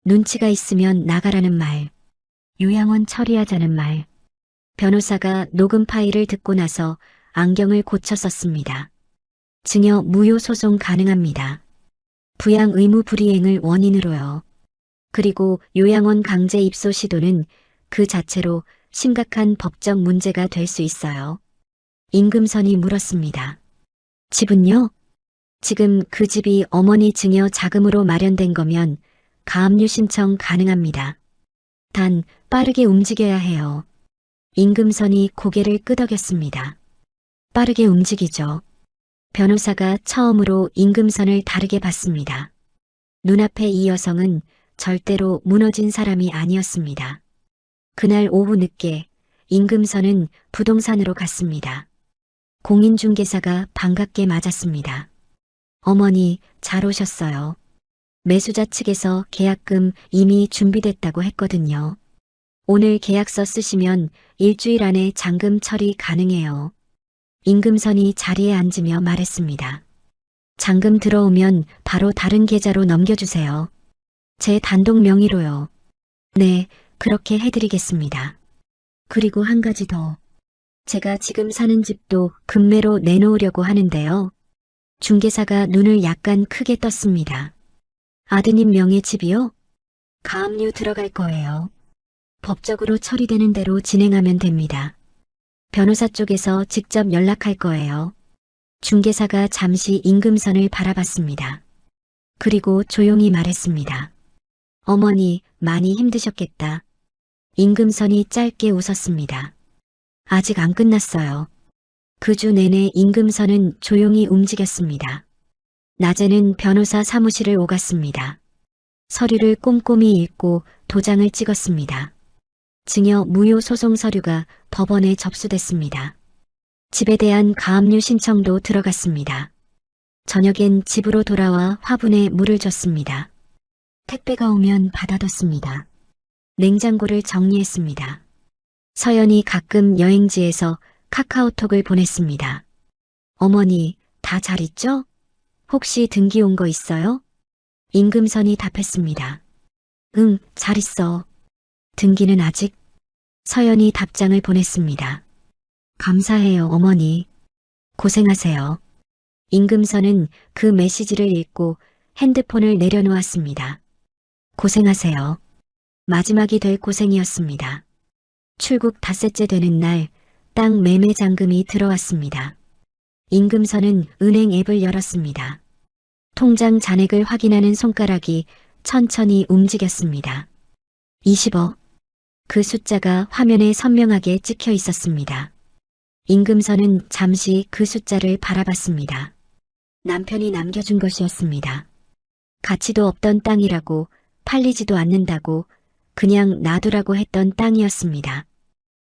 눈치가 있으면 나가라는 말, 요양원 처리하자는 말. 변호사가 녹음 파일을 듣고 나서 안경을 고쳐 썼습니다. 증여 무효 소송 가능합니다. 부양 의무 불이행을 원인으로요. 그리고 요양원 강제 입소 시도는 그 자체로 심각한 법적 문제가 될 수 있어요. 임금선이 물었습니다. 집은요? 지금 그 집이 어머니 증여 자금으로 마련된 거면 가압류 신청 가능합니다. 단 빠르게 움직여야 해요. 임금선이 고개를 끄덕였습니다. 빠르게 움직이죠. 변호사가 처음으로 임금선을 다르게 봤습니다. 눈앞에 이 여성은 절대로 무너진 사람이 아니었습니다. 그날 오후 늦게 임금선은 부동산으로 갔습니다. 공인중개사가 반갑게 맞았습니다. 어머니, 잘 오셨어요. 매수자 측에서 계약금 이미 준비됐다고 했거든요. 오늘 계약서 쓰시면 일주일 안에 잔금 처리 가능해요. 임금선이 자리에 앉으며 말했습니다. 잔금 들어오면 바로 다른 계좌로 넘겨주세요. 제 단독 명의로요. 네, 그렇게 해드리겠습니다. 그리고 한 가지 더. 제가 지금 사는 집도 급매로 내놓으려고 하는데요. 중개사가 눈을 약간 크게 떴습니다. 아드님 명의 집이요? 가압류 들어갈 거예요. 법적으로 처리되는 대로 진행하면 됩니다. 변호사 쪽에서 직접 연락할 거예요. 중개사가 잠시 임금선을 바라봤습니다. 그리고 조용히 말했습니다. 어머니, 많이 힘드셨겠다. 임금선이 짧게 웃었습니다. 아직 안 끝났어요. 그 주 내내 임금선은 조용히 움직였습니다. 낮에는 변호사 사무실을 오갔습니다. 서류를 꼼꼼히 읽고 도장을 찍었습니다. 증여 무효 소송 서류가 법원에 접수됐습니다. 집에 대한 가압류 신청도 들어갔습니다. 저녁엔 집으로 돌아와 화분에 물을 줬습니다. 택배가 오면 받아뒀습니다. 냉장고를 정리했습니다. 서연이 가끔 여행지에서 카카오톡을 보냈습니다. 어머니, 다 잘 있죠? 혹시 등기 온 거 있어요? 임금선이 답했습니다. 응, 잘 있어. 등기는 아직? 서연이 답장을 보냈습니다. 감사해요, 어머니. 고생하세요. 임금선은 그 메시지를 읽고 핸드폰을 내려놓았습니다. 고생하세요. 마지막이 될 고생이었습니다. 출국 닷새째 되는 날, 땅 매매 잔금이 들어왔습니다. 임금선은 은행 앱을 열었습니다. 통장 잔액을 확인하는 손가락이 천천히 움직였습니다. 20억. 그 숫자가 화면에 선명하게 찍혀 있었습니다. 임금선은 잠시 그 숫자를 바라봤습니다. 남편이 남겨준 것이었습니다. 가치도 없던 땅이라고, 팔리지도 않는다고 그냥 놔두라고 했던 땅이었습니다.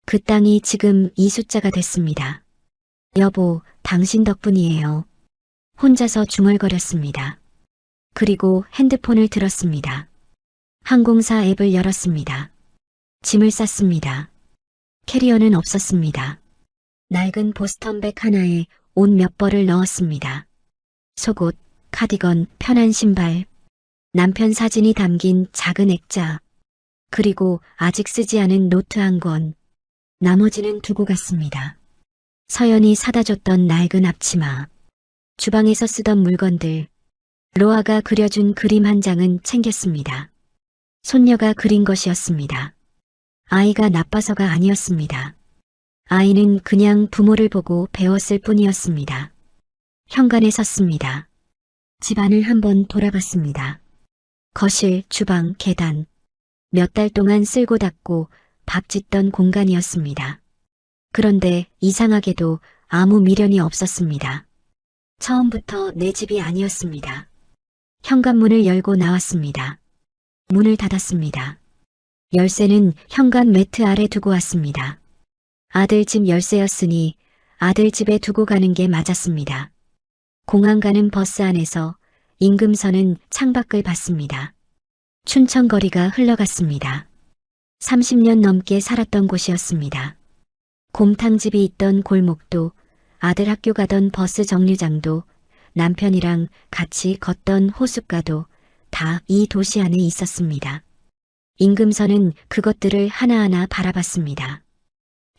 그 땅이 지금 이 숫자가 됐습니다. 여보, 당신 덕분이에요. 혼자서 중얼거렸습니다. 그리고 핸드폰을 들었습니다. 항공사 앱을 열었습니다. 짐을 쌌습니다. 캐리어는 없었습니다. 낡은 보스턴백 하나에 옷 몇 벌을 넣었습니다. 속옷, 카디건, 편한 신발, 남편 사진이 담긴 작은 액자, 그리고 아직 쓰지 않은 노트 한 권. 나머지는 두고 갔습니다. 서연이 사다 줬던 낡은 앞치마, 주방에서 쓰던 물건들, 로아가 그려준 그림 한 장은 챙겼습니다. 손녀가 그린 것이었습니다. 아이가 나빠서가 아니었습니다. 아이는 그냥 부모를 보고 배웠을 뿐이었습니다. 현관에 섰습니다. 집안을 한번 돌아봤습니다. 거실, 주방, 계단. 몇 달 동안 쓸고 닦고 밥 짓던 공간이었습니다. 그런데 이상하게도 아무 미련이 없었습니다. 처음부터 내 집이 아니었습니다. 현관문을 열고 나왔습니다. 문을 닫았습니다. 열쇠는 현관 매트 아래 두고 왔습니다. 아들 집 열쇠였으니 아들 집에 두고 가는 게 맞았습니다. 공항 가는 버스 안에서 임금선은 창밖을 봤습니다. 춘천 거리가 흘러갔습니다. 30년 넘게 살았던 곳이었습니다. 곰탕집이 있던 골목도, 아들 학교 가던 버스 정류장도, 남편이랑 같이 걷던 호숫가도 다 이 도시 안에 있었습니다. 임금선은 그것들을 하나하나 바라봤습니다.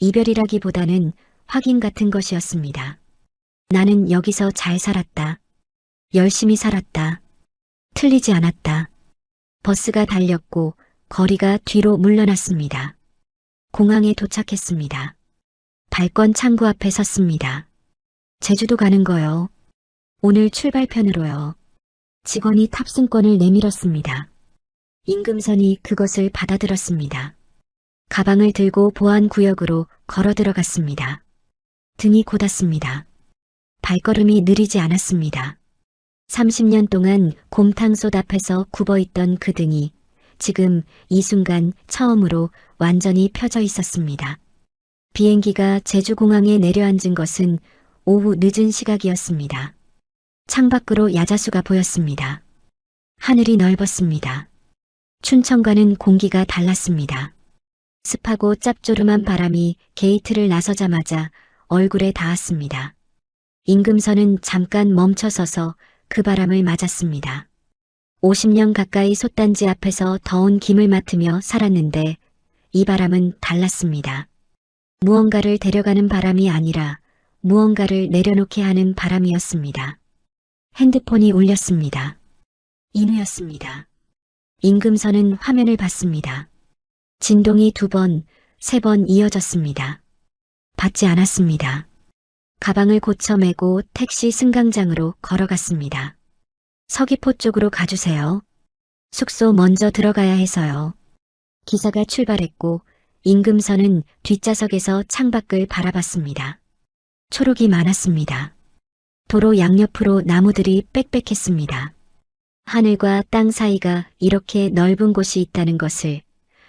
이별이라기보다는 확인 같은 것이었습니다. 나는 여기서 잘 살았다. 열심히 살았다. 틀리지 않았다. 버스가 달렸고 거리가 뒤로 물러났습니다. 공항에 도착했습니다. 발권 창구 앞에 섰습니다. 제주도 가는 거요. 오늘 출발편으로요. 직원이 탑승권을 내밀었습니다. 임금선이 그것을 받아들었습니다. 가방을 들고 보안구역으로 걸어 들어갔습니다. 등이 곧았습니다. 발걸음이 느리지 않았습니다. 30년 동안 곰탕솥 앞에서 굽어있던 그 등이 지금 이 순간 처음으로 완전히 펴져 있었습니다. 비행기가 제주공항에 내려앉은 것은 오후 늦은 시각이었습니다. 창밖으로 야자수가 보였습니다. 하늘이 넓었습니다. 춘천과는 공기가 달랐습니다. 습하고 짭조름한 바람이 게이트를 나서자마자 얼굴에 닿았습니다. 임금선은 잠깐 멈춰서서 그 바람을 맞았습니다. 50년 가까이 솥단지 앞에서 더운 김을 맡으며 살았는데 이 바람은 달랐습니다. 무언가를 데려가는 바람이 아니라 무언가를 내려놓게 하는 바람이었습니다. 핸드폰이 울렸습니다. 인우였습니다. 임금선은 화면을 봤습니다. 진동이 2번, 3번 이어졌습니다. 받지 않았습니다. 가방을 고쳐 메고 택시 승강장으로 걸어갔습니다. 서귀포 쪽으로 가주세요. 숙소 먼저 들어가야 해서요. 기사가 출발했고 임금선은 뒷좌석에서 창밖을 바라봤습니다. 초록이 많았습니다. 도로 양옆으로 나무들이 빽빽했습니다. 하늘과 땅 사이가 이렇게 넓은 곳이 있다는 것을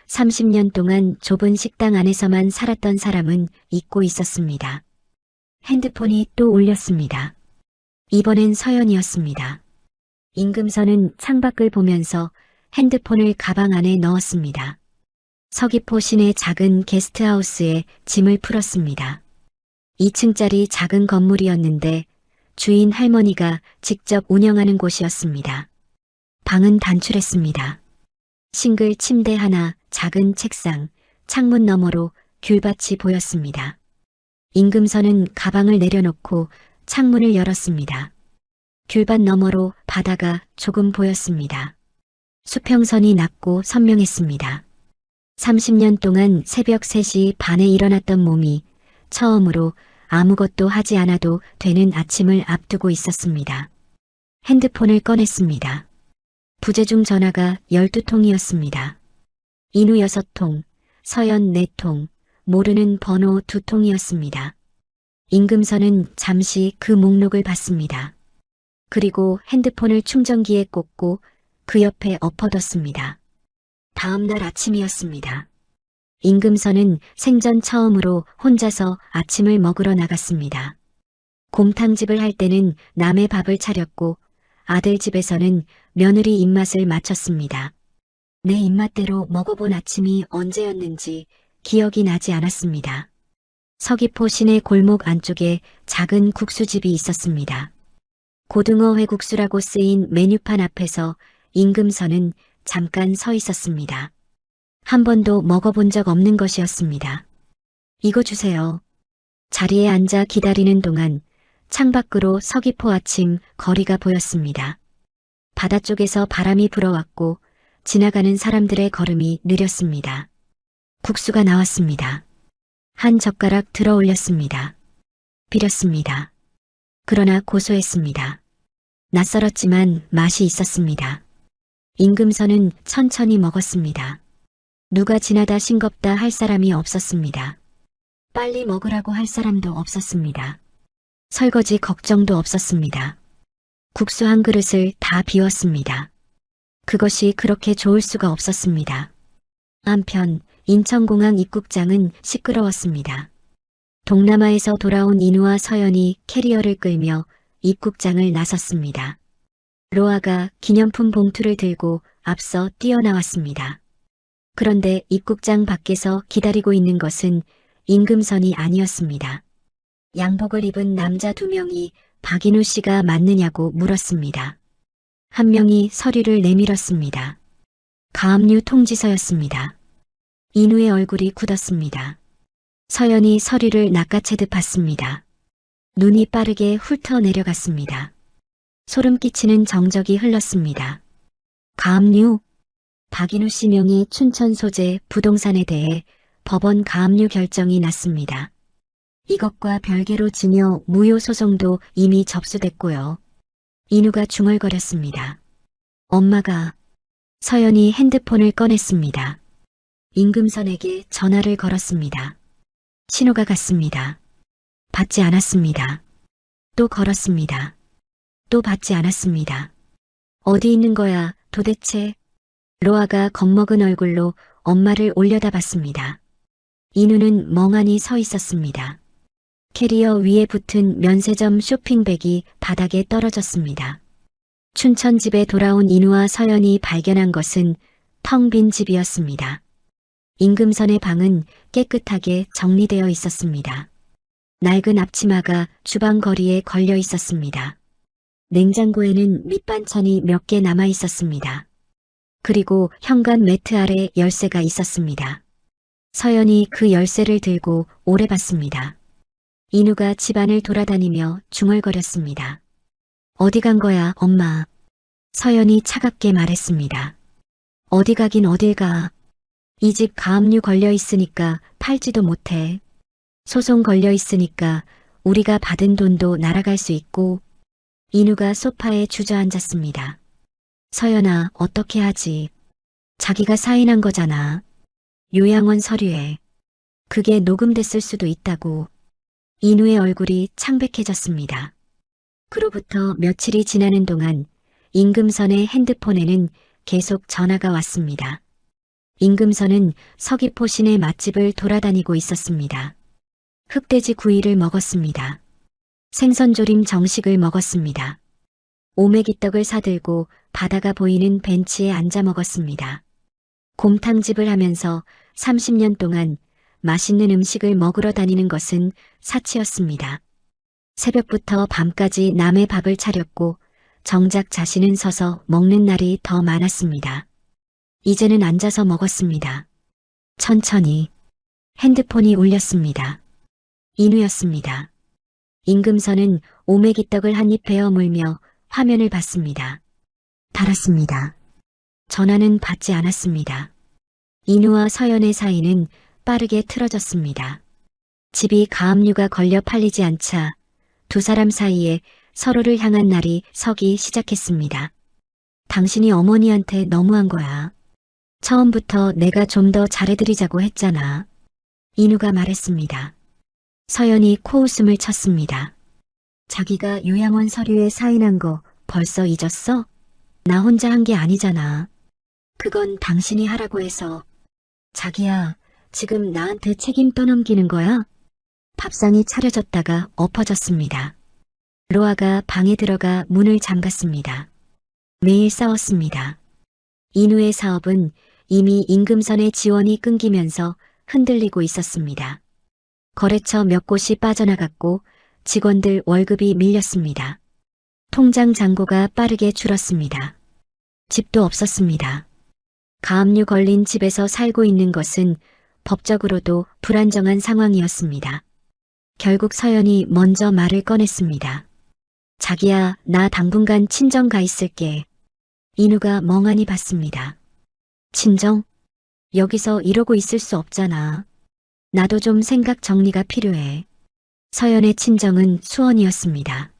30년 동안 좁은 식당 안에서만 살았던 사람은 잊고 있었습니다. 핸드폰이 또 울렸습니다. 이번엔 서연이었습니다. 임금선은 창밖을 보면서 핸드폰을 가방 안에 넣었습니다. 서귀포 시내 작은 게스트하우스에 짐을 풀었습니다. 2층짜리 작은 건물이었는데 주인 할머니가 직접 운영하는 곳이었습니다. 방은 단출했습니다. 싱글 침대 하나, 작은 책상, 창문 너머로 귤밭이 보였습니다. 임금선은 가방을 내려놓고 창문을 열었습니다. 귤밭 너머로 바다가 조금 보였습니다. 수평선이 낮고 선명했습니다. 30년 동안 새벽 3시 반에 일어났던 몸이 처음으로 아무것도 하지 않아도 되는 아침을 앞두고 있었습니다. 핸드폰을 꺼냈습니다. 부재중 전화가 12통이었습니다. 인우 6통, 서연 4통, 모르는 번호 2통이었습니다. 임금선은 잠시 그 목록을 봤습니다. 그리고 핸드폰을 충전기에 꽂고 그 옆에 엎어뒀습니다. 다음 날 아침이었습니다. 임금선은 생전 처음으로 혼자서 아침을 먹으러 나갔습니다. 곰탕집을 할 때는 남의 밥을 차렸고 아들 집에서는 며느리 입맛을 맞췄습니다. 내 입맛대로 먹어본 아침이 언제였는지 기억이 나지 않았습니다. 서귀포 시내 골목 안쪽에 작은 국수집이 있었습니다. 고등어 회국수라고 쓰인 메뉴판 앞에서 임금선은 잠깐 서 있었습니다. 한 번도 먹어본 적 없는 것이었습니다. 이거 주세요. 자리에 앉아 기다리는 동안 창밖으로 서귀포 아침 거리가 보였습니다. 바다 쪽에서 바람이 불어왔고 지나가는 사람들의 걸음이 느렸습니다. 국수가 나왔습니다. 한 젓가락 들어 올렸습니다. 비렸습니다. 그러나 고소했습니다. 낯설었지만 맛이 있었습니다. 임금선은 천천히 먹었습니다. 누가 지나다 싱겁다 할 사람이 없었습니다. 빨리 먹으라고 할 사람도 없었습니다. 설거지 걱정도 없었습니다. 국수 한 그릇을 다 비웠습니다. 그것이 그렇게 좋을 수가 없었습니다. 한편 인천공항 입국장은 시끄러웠습니다. 동남아에서 돌아온 인우와 서연이 캐리어를 끌며 입국장을 나섰습니다. 로아가 기념품 봉투를 들고 앞서 뛰어나왔습니다. 그런데 입국장 밖에서 기다리고 있는 것은 임금선이 아니었습니다. 양복을 입은 남자 2명이 박인우 씨가 맞느냐고 물었습니다. 한 명이 서류를 내밀었습니다. 가압류 통지서였습니다. 인우의 얼굴이 굳었습니다. 서연이 서류를 낚아채듯 봤습니다. 눈이 빠르게 훑어 내려갔습니다. 소름 끼치는 정적이 흘렀습니다. 가압류? 박인우 씨 명의 춘천 소재 부동산에 대해 법원 가압류 결정이 났습니다. 이것과 별개로 증여 무효 소송도 이미 접수됐고요. 인우가 중얼거렸습니다. 엄마가. 서연이 핸드폰을 꺼냈습니다. 임금선에게 전화를 걸었습니다. 신호가 갔습니다. 받지 않았습니다. 또 걸었습니다. 또 받지 않았습니다. 어디 있는 거야, 도대체? 로아가 겁먹은 얼굴로 엄마를 올려다봤습니다. 인우는 멍하니 서 있었습니다. 캐리어 위에 붙은 면세점 쇼핑백이 바닥에 떨어졌습니다. 춘천집에 돌아온 인우와 서연이 발견한 것은 텅 빈 집이었습니다. 임금선의 방은 깨끗하게 정리되어 있었습니다. 낡은 앞치마가 주방 거리에 걸려 있었습니다. 냉장고에는 밑반찬이 몇 개 남아 있었습니다. 그리고 현관 매트 아래 열쇠가 있었습니다. 서연이 그 열쇠를 들고 오래 봤습니다. 인우가 집안을 돌아다니며 중얼거렸습니다. 어디 간 거야, 엄마? 서연이 차갑게 말했습니다. 어디 가긴 어딜 가. 이 집 가압류 걸려 있으니까 팔지도 못해. 소송 걸려 있으니까 우리가 받은 돈도 날아갈 수 있고. 인우가 소파에 주저앉았습니다. 서연아, 어떻게 하지? 자기가 사인한 거잖아. 요양원 서류에. 그게 녹음됐을 수도 있다고. 인우의 얼굴이 창백해졌습니다. 그로부터 며칠이 지나는 동안 임금선의 핸드폰에는 계속 전화가 왔습니다. 임금선은 서귀포 시내 맛집을 돌아다니고 있었습니다. 흑돼지 구이를 먹었습니다. 생선조림 정식을 먹었습니다. 오메기떡을 사들고 바다가 보이는 벤치에 앉아 먹었습니다. 곰탕집을 하면서 30년 동안 맛있는 음식을 먹으러 다니는 것은 사치였습니다. 새벽부터 밤까지 남의 밥을 차렸고 정작 자신은 서서 먹는 날이 더 많았습니다. 이제는 앉아서 먹었습니다. 천천히. 핸드폰이 울렸습니다. 인우였습니다. 임금선은 오메기떡을 한 입 베어 물며 화면을 봤습니다. 달았습니다. 전화는 받지 않았습니다. 인우와 서연의 사이는 빠르게 틀어졌습니다. 집이 가압류가 걸려 팔리지 않자 두 사람 사이에 서로를 향한 날이 서기 시작했습니다. 당신이 어머니한테 너무한 거야. 처음부터 내가 좀 더 잘해드리자고 했잖아. 인우가 말했습니다. 서연이 코웃음을 쳤습니다. 자기가 요양원 서류에 사인한 거 벌써 잊었어? 나 혼자 한 게 아니잖아. 그건 당신이 하라고 해서. 자기야, 지금 나한테 책임 떠넘기는 거야? 밥상이 차려졌다가 엎어졌습니다. 로아가 방에 들어가 문을 잠갔습니다. 매일 싸웠습니다. 인우의 사업은 이미 임금선의 지원이 끊기면서 흔들리고 있었습니다. 거래처 몇 곳이 빠져나갔고 직원들 월급이 밀렸습니다. 통장 잔고가 빠르게 줄었습니다. 집도 없었습니다. 가압류 걸린 집에서 살고 있는 것은 법적으로도 불안정한 상황이었습니다. 결국 서연이 먼저 말을 꺼냈습니다. 자기야, 나 당분간 친정 가 있을게. 인우가 멍하니 봤습니다. 친정? 여기서 이러고 있을 수 없잖아. 나도 좀 생각 정리가 필요해. 서연의 친정은 수원이었습니다.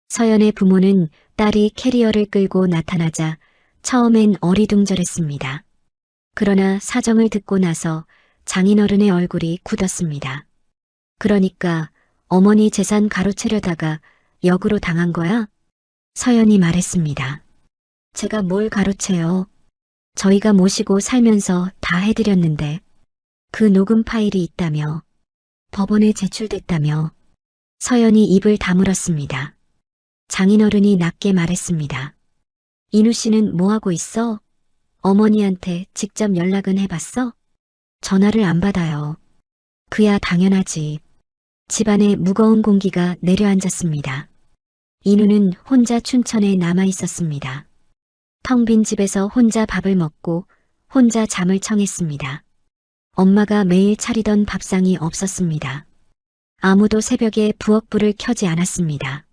서연의 부모는 딸이 캐리어를 끌고 나타나자 처음엔 어리둥절했습니다. 그러나 사정을 듣고 나서 장인어른의 얼굴이 굳었습니다. 그러니까 어머니 재산 가로채려다가 역으로 당한 거야? 서연이 말했습니다. 제가 뭘 가로채요. 저희가 모시고 살면서 다 해드렸는데 그 녹음 파일이 있다며 법원에 제출됐다며 서연이 입을 다물었습니다. 장인어른이 낮게 말했습니다. 인우 씨는 뭐하고 있어? 어머니한테 직접 연락은 해봤어? 전화를 안 받아요. 그야 당연하지. 집안에 무거운 공기가 내려앉았습니다. 인우는 혼자 춘천에 남아 있었습니다. 텅 빈 집에서 혼자 밥을 먹고 혼자 잠을 청했습니다. 엄마가 매일 차리던 밥상이 없었습니다. 아무도 새벽에 부엌불을 켜지 않았습니다.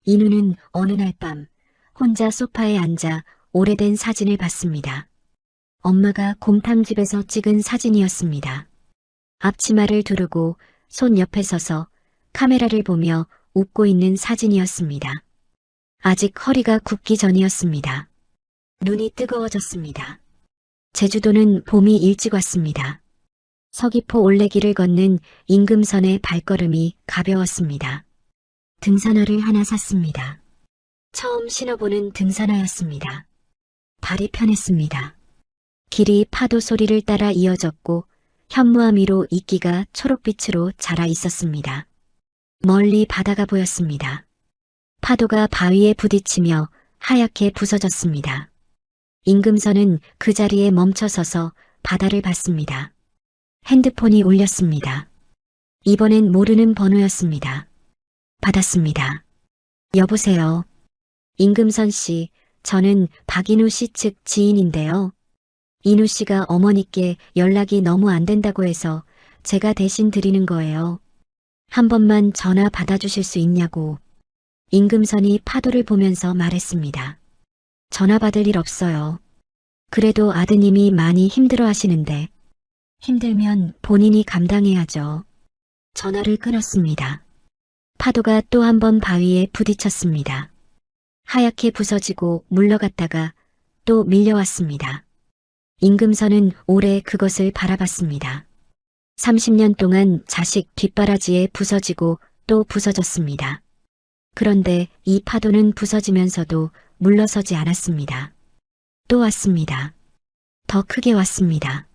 인우는 어느 날 밤 혼자 소파에 앉아 오래된 사진을 봤습니다. 엄마가 곰탕집에서 찍은 사진이었습니다. 앞치마를 두르고 손 옆에 서서 카메라를 보며 웃고 있는 사진이었습니다. 아직 허리가 굽기 전이었습니다. 눈이 뜨거워졌습니다. 제주도는 봄이 일찍 왔습니다. 서귀포 올레길을 걷는 임금선의 발걸음이 가벼웠습니다. 등산화를 하나 샀습니다. 처음 신어보는 등산화였습니다. 발이 편했습니다. 길이 파도 소리를 따라 이어졌고 현무암 위로 이끼가 초록빛으로 자라 있었습니다. 멀리 바다가 보였습니다. 파도가 바위에 부딪히며 하얗게 부서졌습니다. 임금선은 그 자리에 멈춰서서 바다를 봤습니다. 핸드폰이 울렸습니다. 이번엔 모르는 번호였습니다. 받았습니다. 여보세요. 임금선 씨, 저는 박인우 씨 측 지인인데요. 인우 씨가 어머니께 연락이 너무 안 된다고 해서 제가 대신 드리는 거예요. 한 번만 전화 받아주실 수 있냐고. 임금선이 파도를 보면서 말했습니다. 전화 받을 일 없어요. 그래도 아드님이 많이 힘들어 하시는데 힘들면 본인이 감당해야죠. 전화를 끊었습니다. 파도가 또 한 번 바위에 부딪혔습니다. 하얗게 부서지고 물러갔다가 또 밀려왔습니다. 임금선은 오래 그것을 바라봤습니다. 30년 동안 자식 뒷바라지에 부서지고 또 부서졌습니다. 그런데 이 파도는 부서지면서도 물러서지 않았습니다. 또 왔습니다. 더 크게 왔습니다.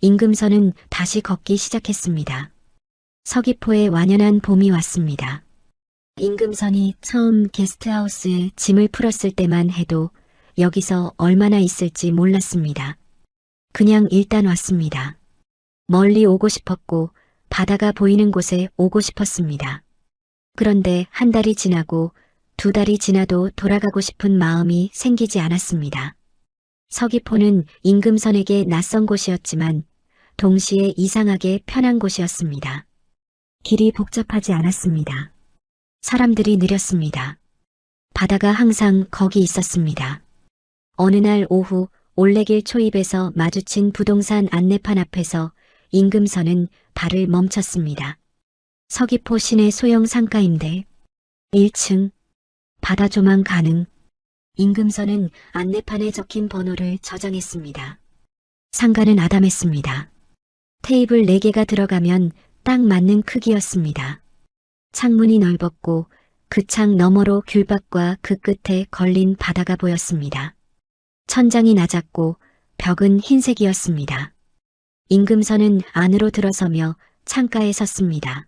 임금선은 다시 걷기 시작했습니다. 서귀포에 완연한 봄이 왔습니다. 임금선이 처음 게스트하우스에 짐을 풀었을 때만 해도 여기서 얼마나 있을지 몰랐습니다. 그냥 일단 왔습니다. 멀리 오고 싶었고 바다가 보이는 곳에 오고 싶었습니다. 그런데 한 달이 지나고 두 달이 지나도 돌아가고 싶은 마음이 생기지 않았습니다. 서귀포는 임금선에게 낯선 곳이었지만 동시에 이상하게 편한 곳이었습니다. 길이 복잡하지 않았습니다. 사람들이 느렸습니다. 바다가 항상 거기 있었습니다. 어느 날 오후 올레길 초입에서 마주친 부동산 안내판 앞에서 임금선은 발을 멈췄습니다. 서귀포 시내 소형 상가임대 1층 바다 조망 가능. 임금선은 안내판에 적힌 번호를 저장했습니다. 상가는 아담했습니다. 테이블 4개가 들어가면 딱 맞는 크기였습니다. 창문이 넓었고 그 창 너머로 귤밭과 그 끝에 걸린 바다가 보였습니다. 천장이 낮았고 벽은 흰색이었습니다. 임금선은 안으로 들어서며 창가에 섰습니다.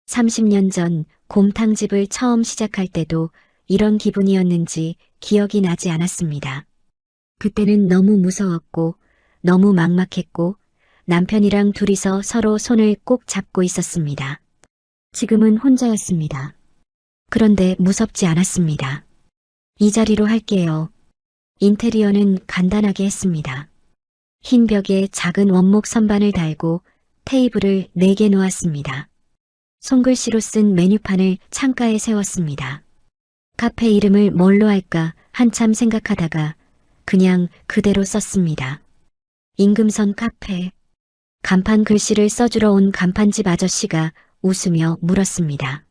30년 전 곰탕집을 처음 시작할 때도 이런 기분이었는지 기억이 나지 않았습니다. 그때는 너무 무서웠고 너무 막막했고 남편이랑 둘이서 서로 손을 꼭 잡고 있었습니다. 지금은 혼자였습니다. 그런데 무섭지 않았습니다. 이 자리로 할게요. 인테리어는 간단하게 했습니다. 흰 벽에 작은 원목 선반을 달고 테이블을 4개 놓았습니다. 손글씨로 쓴 메뉴판을 창가에 세웠습니다. 카페 이름을 뭘로 할까 한참 생각하다가 그냥 그대로 썼습니다. 임금선 카페. 간판 글씨를 써주러 온 간판집 아저씨가 웃으며 물었습니다.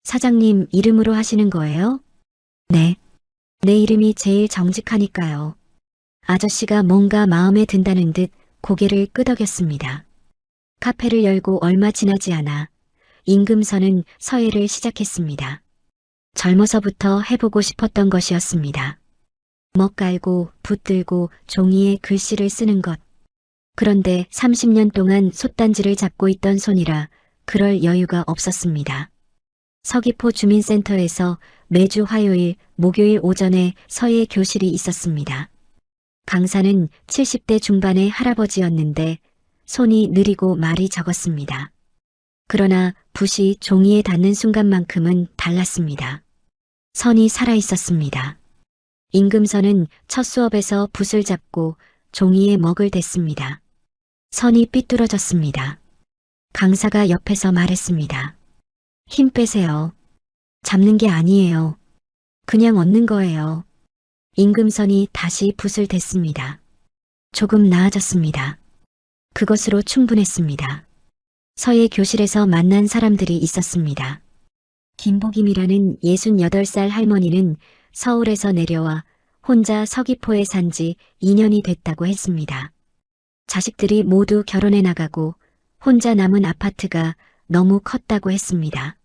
사장님 이름으로 하시는 거예요? 네. 내 이름이 제일 정직하니까요. 아저씨가 뭔가 마음에 든다는 듯 고개를 끄덕였습니다. 카페를 열고 얼마 지나지 않아 임금선은 서예를 시작했습니다. 젊어서부터 해보고 싶었던 것이었습니다. 먹 깔고 붙들고 종이에 글씨를 쓰는 것. 그런데 30년 동안 솥단지를 잡고 있던 손이라 그럴 여유가 없었습니다. 서귀포 주민센터에서 매주 화요일, 목요일 오전에 서예 교실이 있었습니다. 강사는 70대 중반의 할아버지였는데 손이 느리고 말이 적었습니다. 그러나 붓이 종이에 닿는 순간만큼은 달랐습니다. 선이 살아있었습니다. 임금선은 첫 수업에서 붓을 잡고 종이에 먹을 댔습니다. 선이 삐뚤어졌습니다. 강사가 옆에서 말했습니다. 힘 빼세요. 잡는 게 아니에요. 그냥 얻는 거예요. 임금선이 다시 붓을 댔습니다. 조금 나아졌습니다. 그것으로 충분했습니다. 서예 교실에서 만난 사람들이 있었습니다. 김복임이라는 68살 할머니는 서울에서 내려와 혼자 서귀포에 산 지 2년이 됐다고 했습니다. 자식들이 모두 결혼해 나가고 혼자 남은 아파트가 너무 컸다고 했습니다.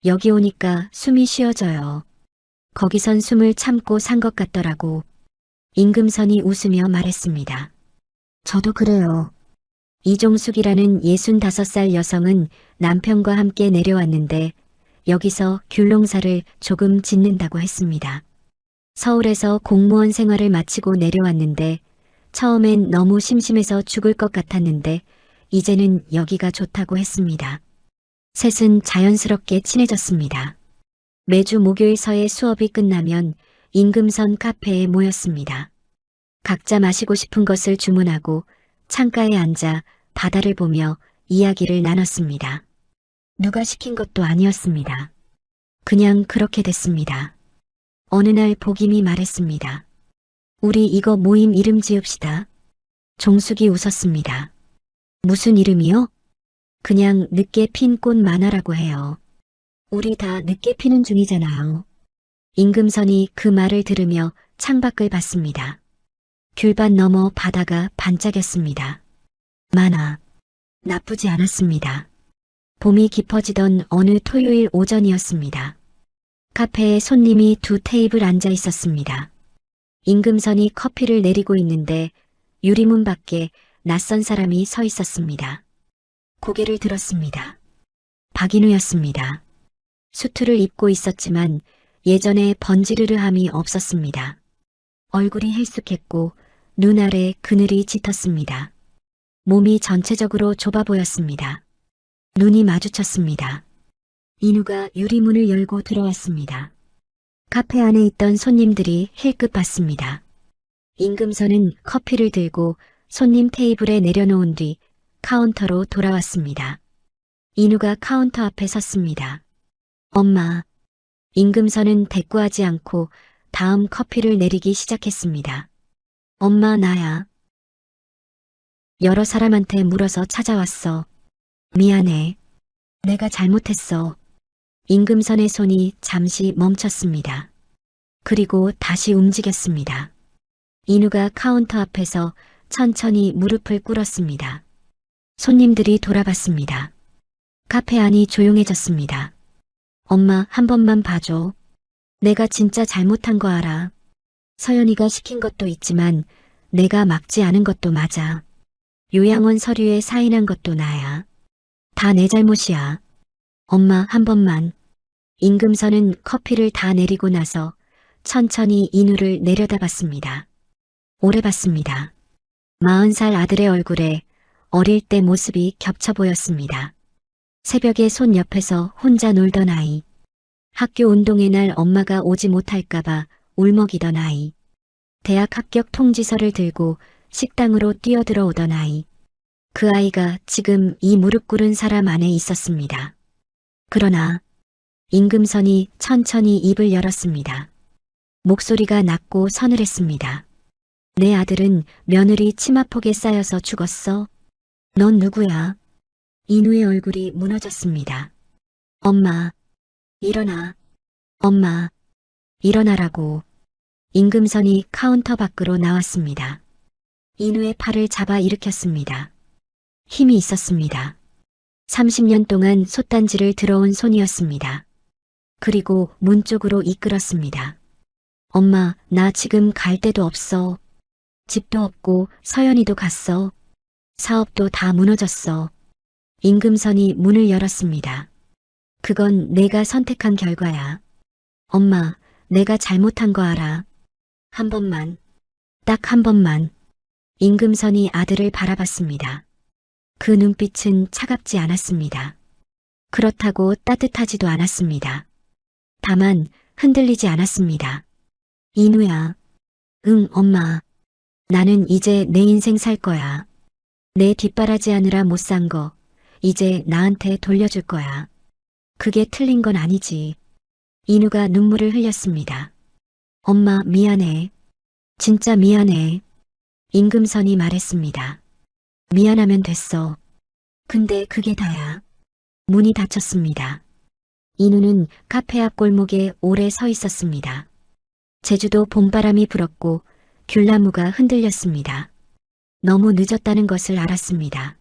여기 오니까 숨이 쉬어져요. 거기선 숨을 참고 산 것 같더라고. 임금선이 웃으며 말했습니다. 저도 그래요. 이종숙이라는 65살 여성은 남편과 함께 내려왔는데 여기서 귤농사를 조금 짓는다고 했습니다. 서울에서 공무원 생활을 마치고 내려왔는데 처음엔 너무 심심해서 죽을 것 같았는데 이제는 여기가 좋다고 했습니다. 셋은 자연스럽게 친해졌습니다. 매주 목요일 서예 수업이 끝나면 임금선 카페에 모였습니다. 각자 마시고 싶은 것을 주문하고 창가에 앉아 바다를 보며 이야기를 나눴습니다. 누가 시킨 것도 아니었습니다. 그냥 그렇게 됐습니다. 어느 날 복임이 말했습니다. 우리 이거 모임 이름 지읍시다. 종숙이 웃었습니다. 무슨 이름이요? 그냥 늦게 핀 꽃 만화라고 해요. 우리 다 늦게 피는 중이잖아요. 임금선이 그 말을 들으며 창밖을 봤습니다. 귤밭 너머 바다가 반짝였습니다. 만화. 나쁘지 않았습니다. 봄이 깊어지던 어느 토요일 오전이었습니다. 카페에 손님이 2 테이블 앉아 있었습니다. 임금선이 커피를 내리고 있는데 유리문 밖에 낯선 사람이 서 있었습니다. 고개를 들었습니다. 박인우였습니다. 수트를 입고 있었지만 예전에 번지르르함이 없었습니다. 얼굴이 헬쑥했고 눈 아래 그늘이 짙었습니다. 몸이 전체적으로 좁아 보였습니다. 눈이 마주쳤습니다. 인우가 유리문을 열고 들어왔습니다. 카페 안에 있던 손님들이 힐끗 봤습니다. 임금선은 커피를 들고 손님 테이블에 내려놓은 뒤 카운터로 돌아왔습니다. 인우가 카운터 앞에 섰습니다. 엄마. 임금선은 대꾸하지 않고 다음 커피를 내리기 시작했습니다. 엄마 나야. 여러 사람한테 물어서 찾아왔어. 미안해. 내가 잘못했어. 임금선의 손이 잠시 멈췄습니다. 그리고 다시 움직였습니다. 인우가 카운터 앞에서 천천히 무릎을 꿇었습니다. 손님들이 돌아봤습니다. 카페 안이 조용해졌습니다. 엄마 한 번만 봐줘. 내가 진짜 잘못한 거 알아. 서연이가 시킨 것도 있지만 내가 막지 않은 것도 맞아. 요양원 서류에 사인한 것도 나야. 다 내 잘못이야. 엄마 한 번만. 임금선은 커피를 다 내리고 나서 천천히 인우를 내려다봤습니다. 오래 봤습니다. 40살 아들의 얼굴에 어릴 때 모습이 겹쳐 보였습니다. 새벽에 손 옆에서 혼자 놀던 아이. 학교 운동회 날 엄마가 오지 못할까봐 울먹이던 아이. 대학 합격 통지서를 들고 식당으로 뛰어들어오던 아이. 그 아이가 지금 이 무릎 꿇은 사람 안에 있었습니다. 그러나 임금선이 천천히 입을 열었습니다. 목소리가 낮고 서늘했습니다. 내 아들은 며느리 치마폭에 쌓여서 죽었어. 넌 누구야? 인우의 얼굴이 무너졌습니다. 엄마, 일어나. 엄마, 일어나라고. 임금선이 카운터 밖으로 나왔습니다. 인우의 팔을 잡아 일으켰습니다. 힘이 있었습니다. 30년 동안 솥단지를 들어온 손이었습니다. 그리고 문 쪽으로 이끌었습니다. 엄마, 나 지금 갈 데도 없어. 집도 없고 서연이도 갔어. 사업도 다 무너졌어. 임금선이 문을 열었습니다. 그건 내가 선택한 결과야. 엄마, 내가 잘못한 거 알아. 한 번만, 딱 한 번만. 임금선이 아들을 바라봤습니다. 그 눈빛은 차갑지 않았습니다. 그렇다고 따뜻하지도 않았습니다. 다만 흔들리지 않았습니다. 인우야. 응, 엄마. 나는 이제 내 인생 살 거야. 내 뒷바라지하느라 못 산 거, 이제 나한테 돌려줄 거야. 그게 틀린 건 아니지. 인우가 눈물을 흘렸습니다. 엄마, 미안해. 진짜 미안해. 임금선이 말했습니다. 미안하면 됐어. 근데 그게 다야. 문이 닫혔습니다. 인우는 카페 앞 골목에 오래 서 있었습니다. 제주도 봄바람이 불었고 귤나무가 흔들렸습니다. 너무 늦었다는 것을 알았습니다.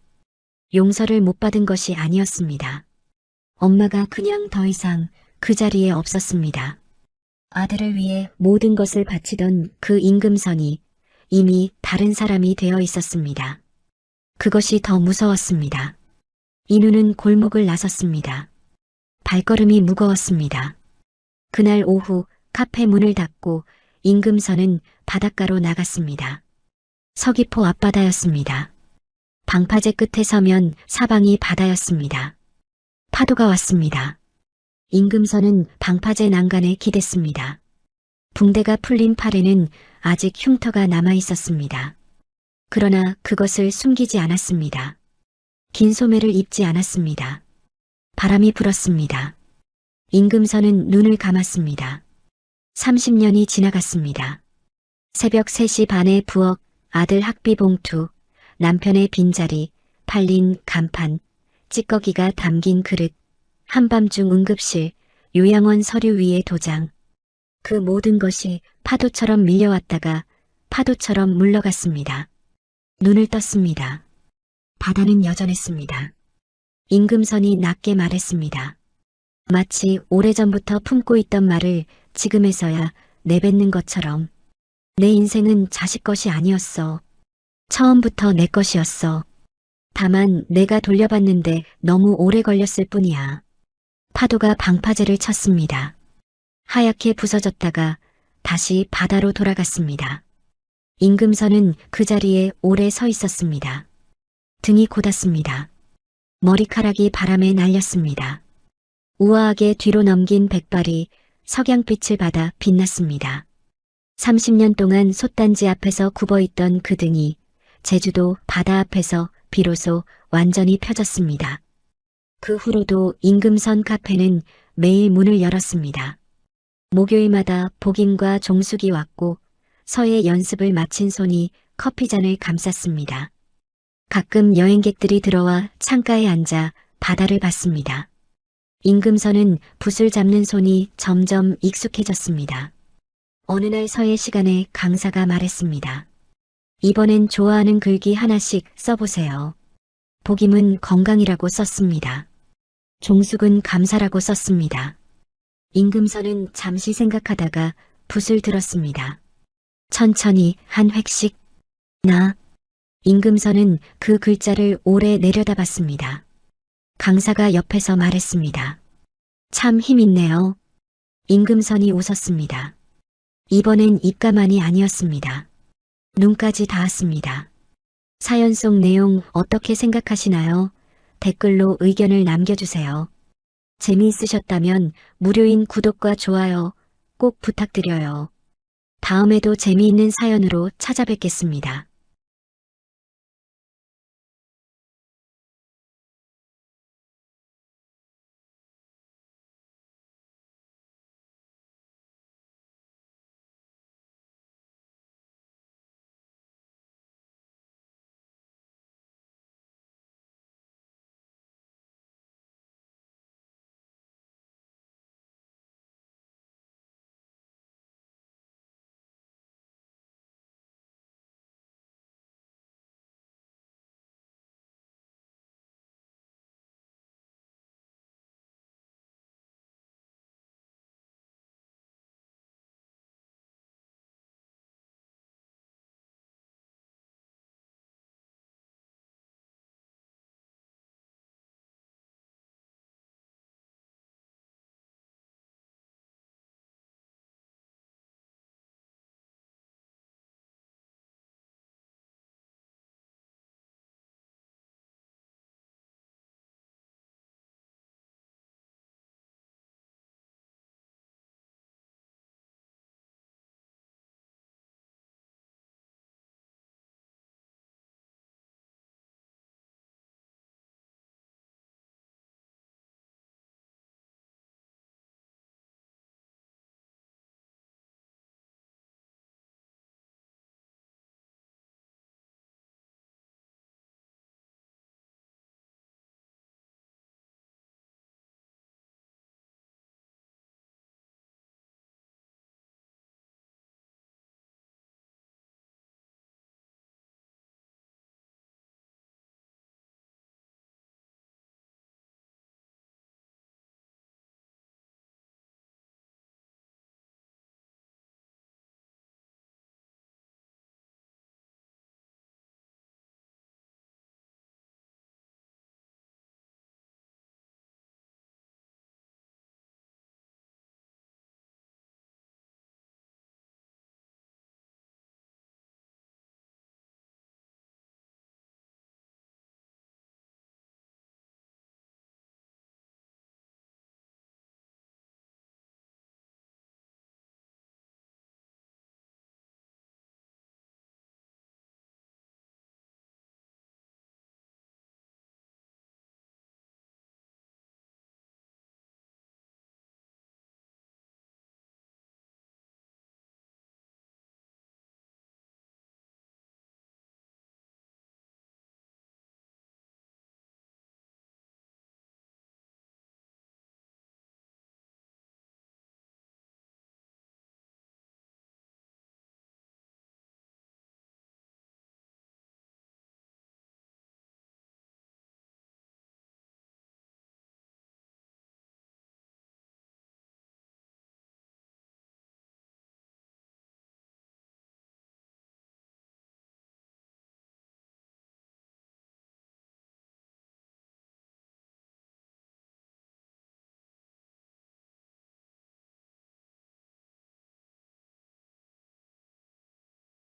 용서를 못 받은 것이 아니었습니다. 엄마가 그냥 더 이상 그 자리에 없었습니다. 아들을 위해 모든 것을 바치던 그 임금선이 이미 다른 사람이 되어 있었습니다. 그것이 더 무서웠습니다. 인우는 골목을 나섰습니다. 발걸음이 무거웠습니다. 그날 오후 카페 문을 닫고 임금선은 바닷가로 나갔습니다. 서귀포 앞바다였습니다. 방파제 끝에 서면 사방이 바다였습니다. 파도가 왔습니다. 임금선은 방파제 난간에 기댔습니다. 붕대가 풀린 팔에는 아직 흉터가 남아 있었습니다. 그러나 그것을 숨기지 않았습니다. 긴 소매를 입지 않았습니다. 바람이 불었습니다. 임금선은 눈을 감았습니다. 30년이 지나갔습니다. 새벽 3시 반에 부엌, 아들 학비 봉투, 남편의 빈자리, 팔린 간판, 찌꺼기가 담긴 그릇, 한밤중 응급실, 요양원 서류 위에 도장. 그 모든 것이 파도처럼 밀려왔다가 파도처럼 물러갔습니다. 눈을 떴습니다. 바다는 여전했습니다. 임금선이 낮게 말했습니다. 마치 오래전부터 품고 있던 말을 지금에서야 내뱉는 것처럼. 내 인생은 자식 것이 아니었어. 처음부터 내 것이었어. 다만 내가 돌려봤는데 너무 오래 걸렸을 뿐이야. 파도가 방파제를 쳤습니다. 하얗게 부서졌다가 다시 바다로 돌아갔습니다. 임금선은 그 자리에 오래 서 있었습니다. 등이 고닫습니다. 머리카락이 바람에 날렸습니다. 우아하게 뒤로 넘긴 백발이 석양빛을 받아 빛났습니다. 30년 동안 솥단지 앞에서 굽어있던 그 등이 제주도 바다 앞에서 비로소 완전히 펴졌습니다. 그 후로도 임금선 카페는 매일 문을 열었습니다. 목요일마다 복임과 종숙이 왔고 서예 연습을 마친 손이 커피잔을 감쌌습니다. 가끔 여행객들이 들어와 창가에 앉아 바다를 봤습니다. 임금선은 붓을 잡는 손이 점점 익숙해졌습니다. 어느 날 서예 시간에 강사가 말했습니다. 이번엔 좋아하는 글귀 하나씩 써보세요. 복임은 건강이라고 썼습니다. 종숙은 감사라고 썼습니다. 임금선은 잠시 생각하다가 붓을 들었습니다. 천천히 한 획씩. 나. 임금선은 그 글자를 오래 내려다봤습니다. 강사가 옆에서 말했습니다. 참 힘있네요. 임금선이 웃었습니다. 이번엔 입가만이 아니었습니다. 눈까지 닿았습니다. 사연 속 내용 어떻게 생각하시나요? 댓글로 의견을 남겨주세요. 재미있으셨다면 무료인 구독과 좋아요 꼭 부탁드려요. 다음에도 재미있는 사연으로 찾아뵙겠습니다.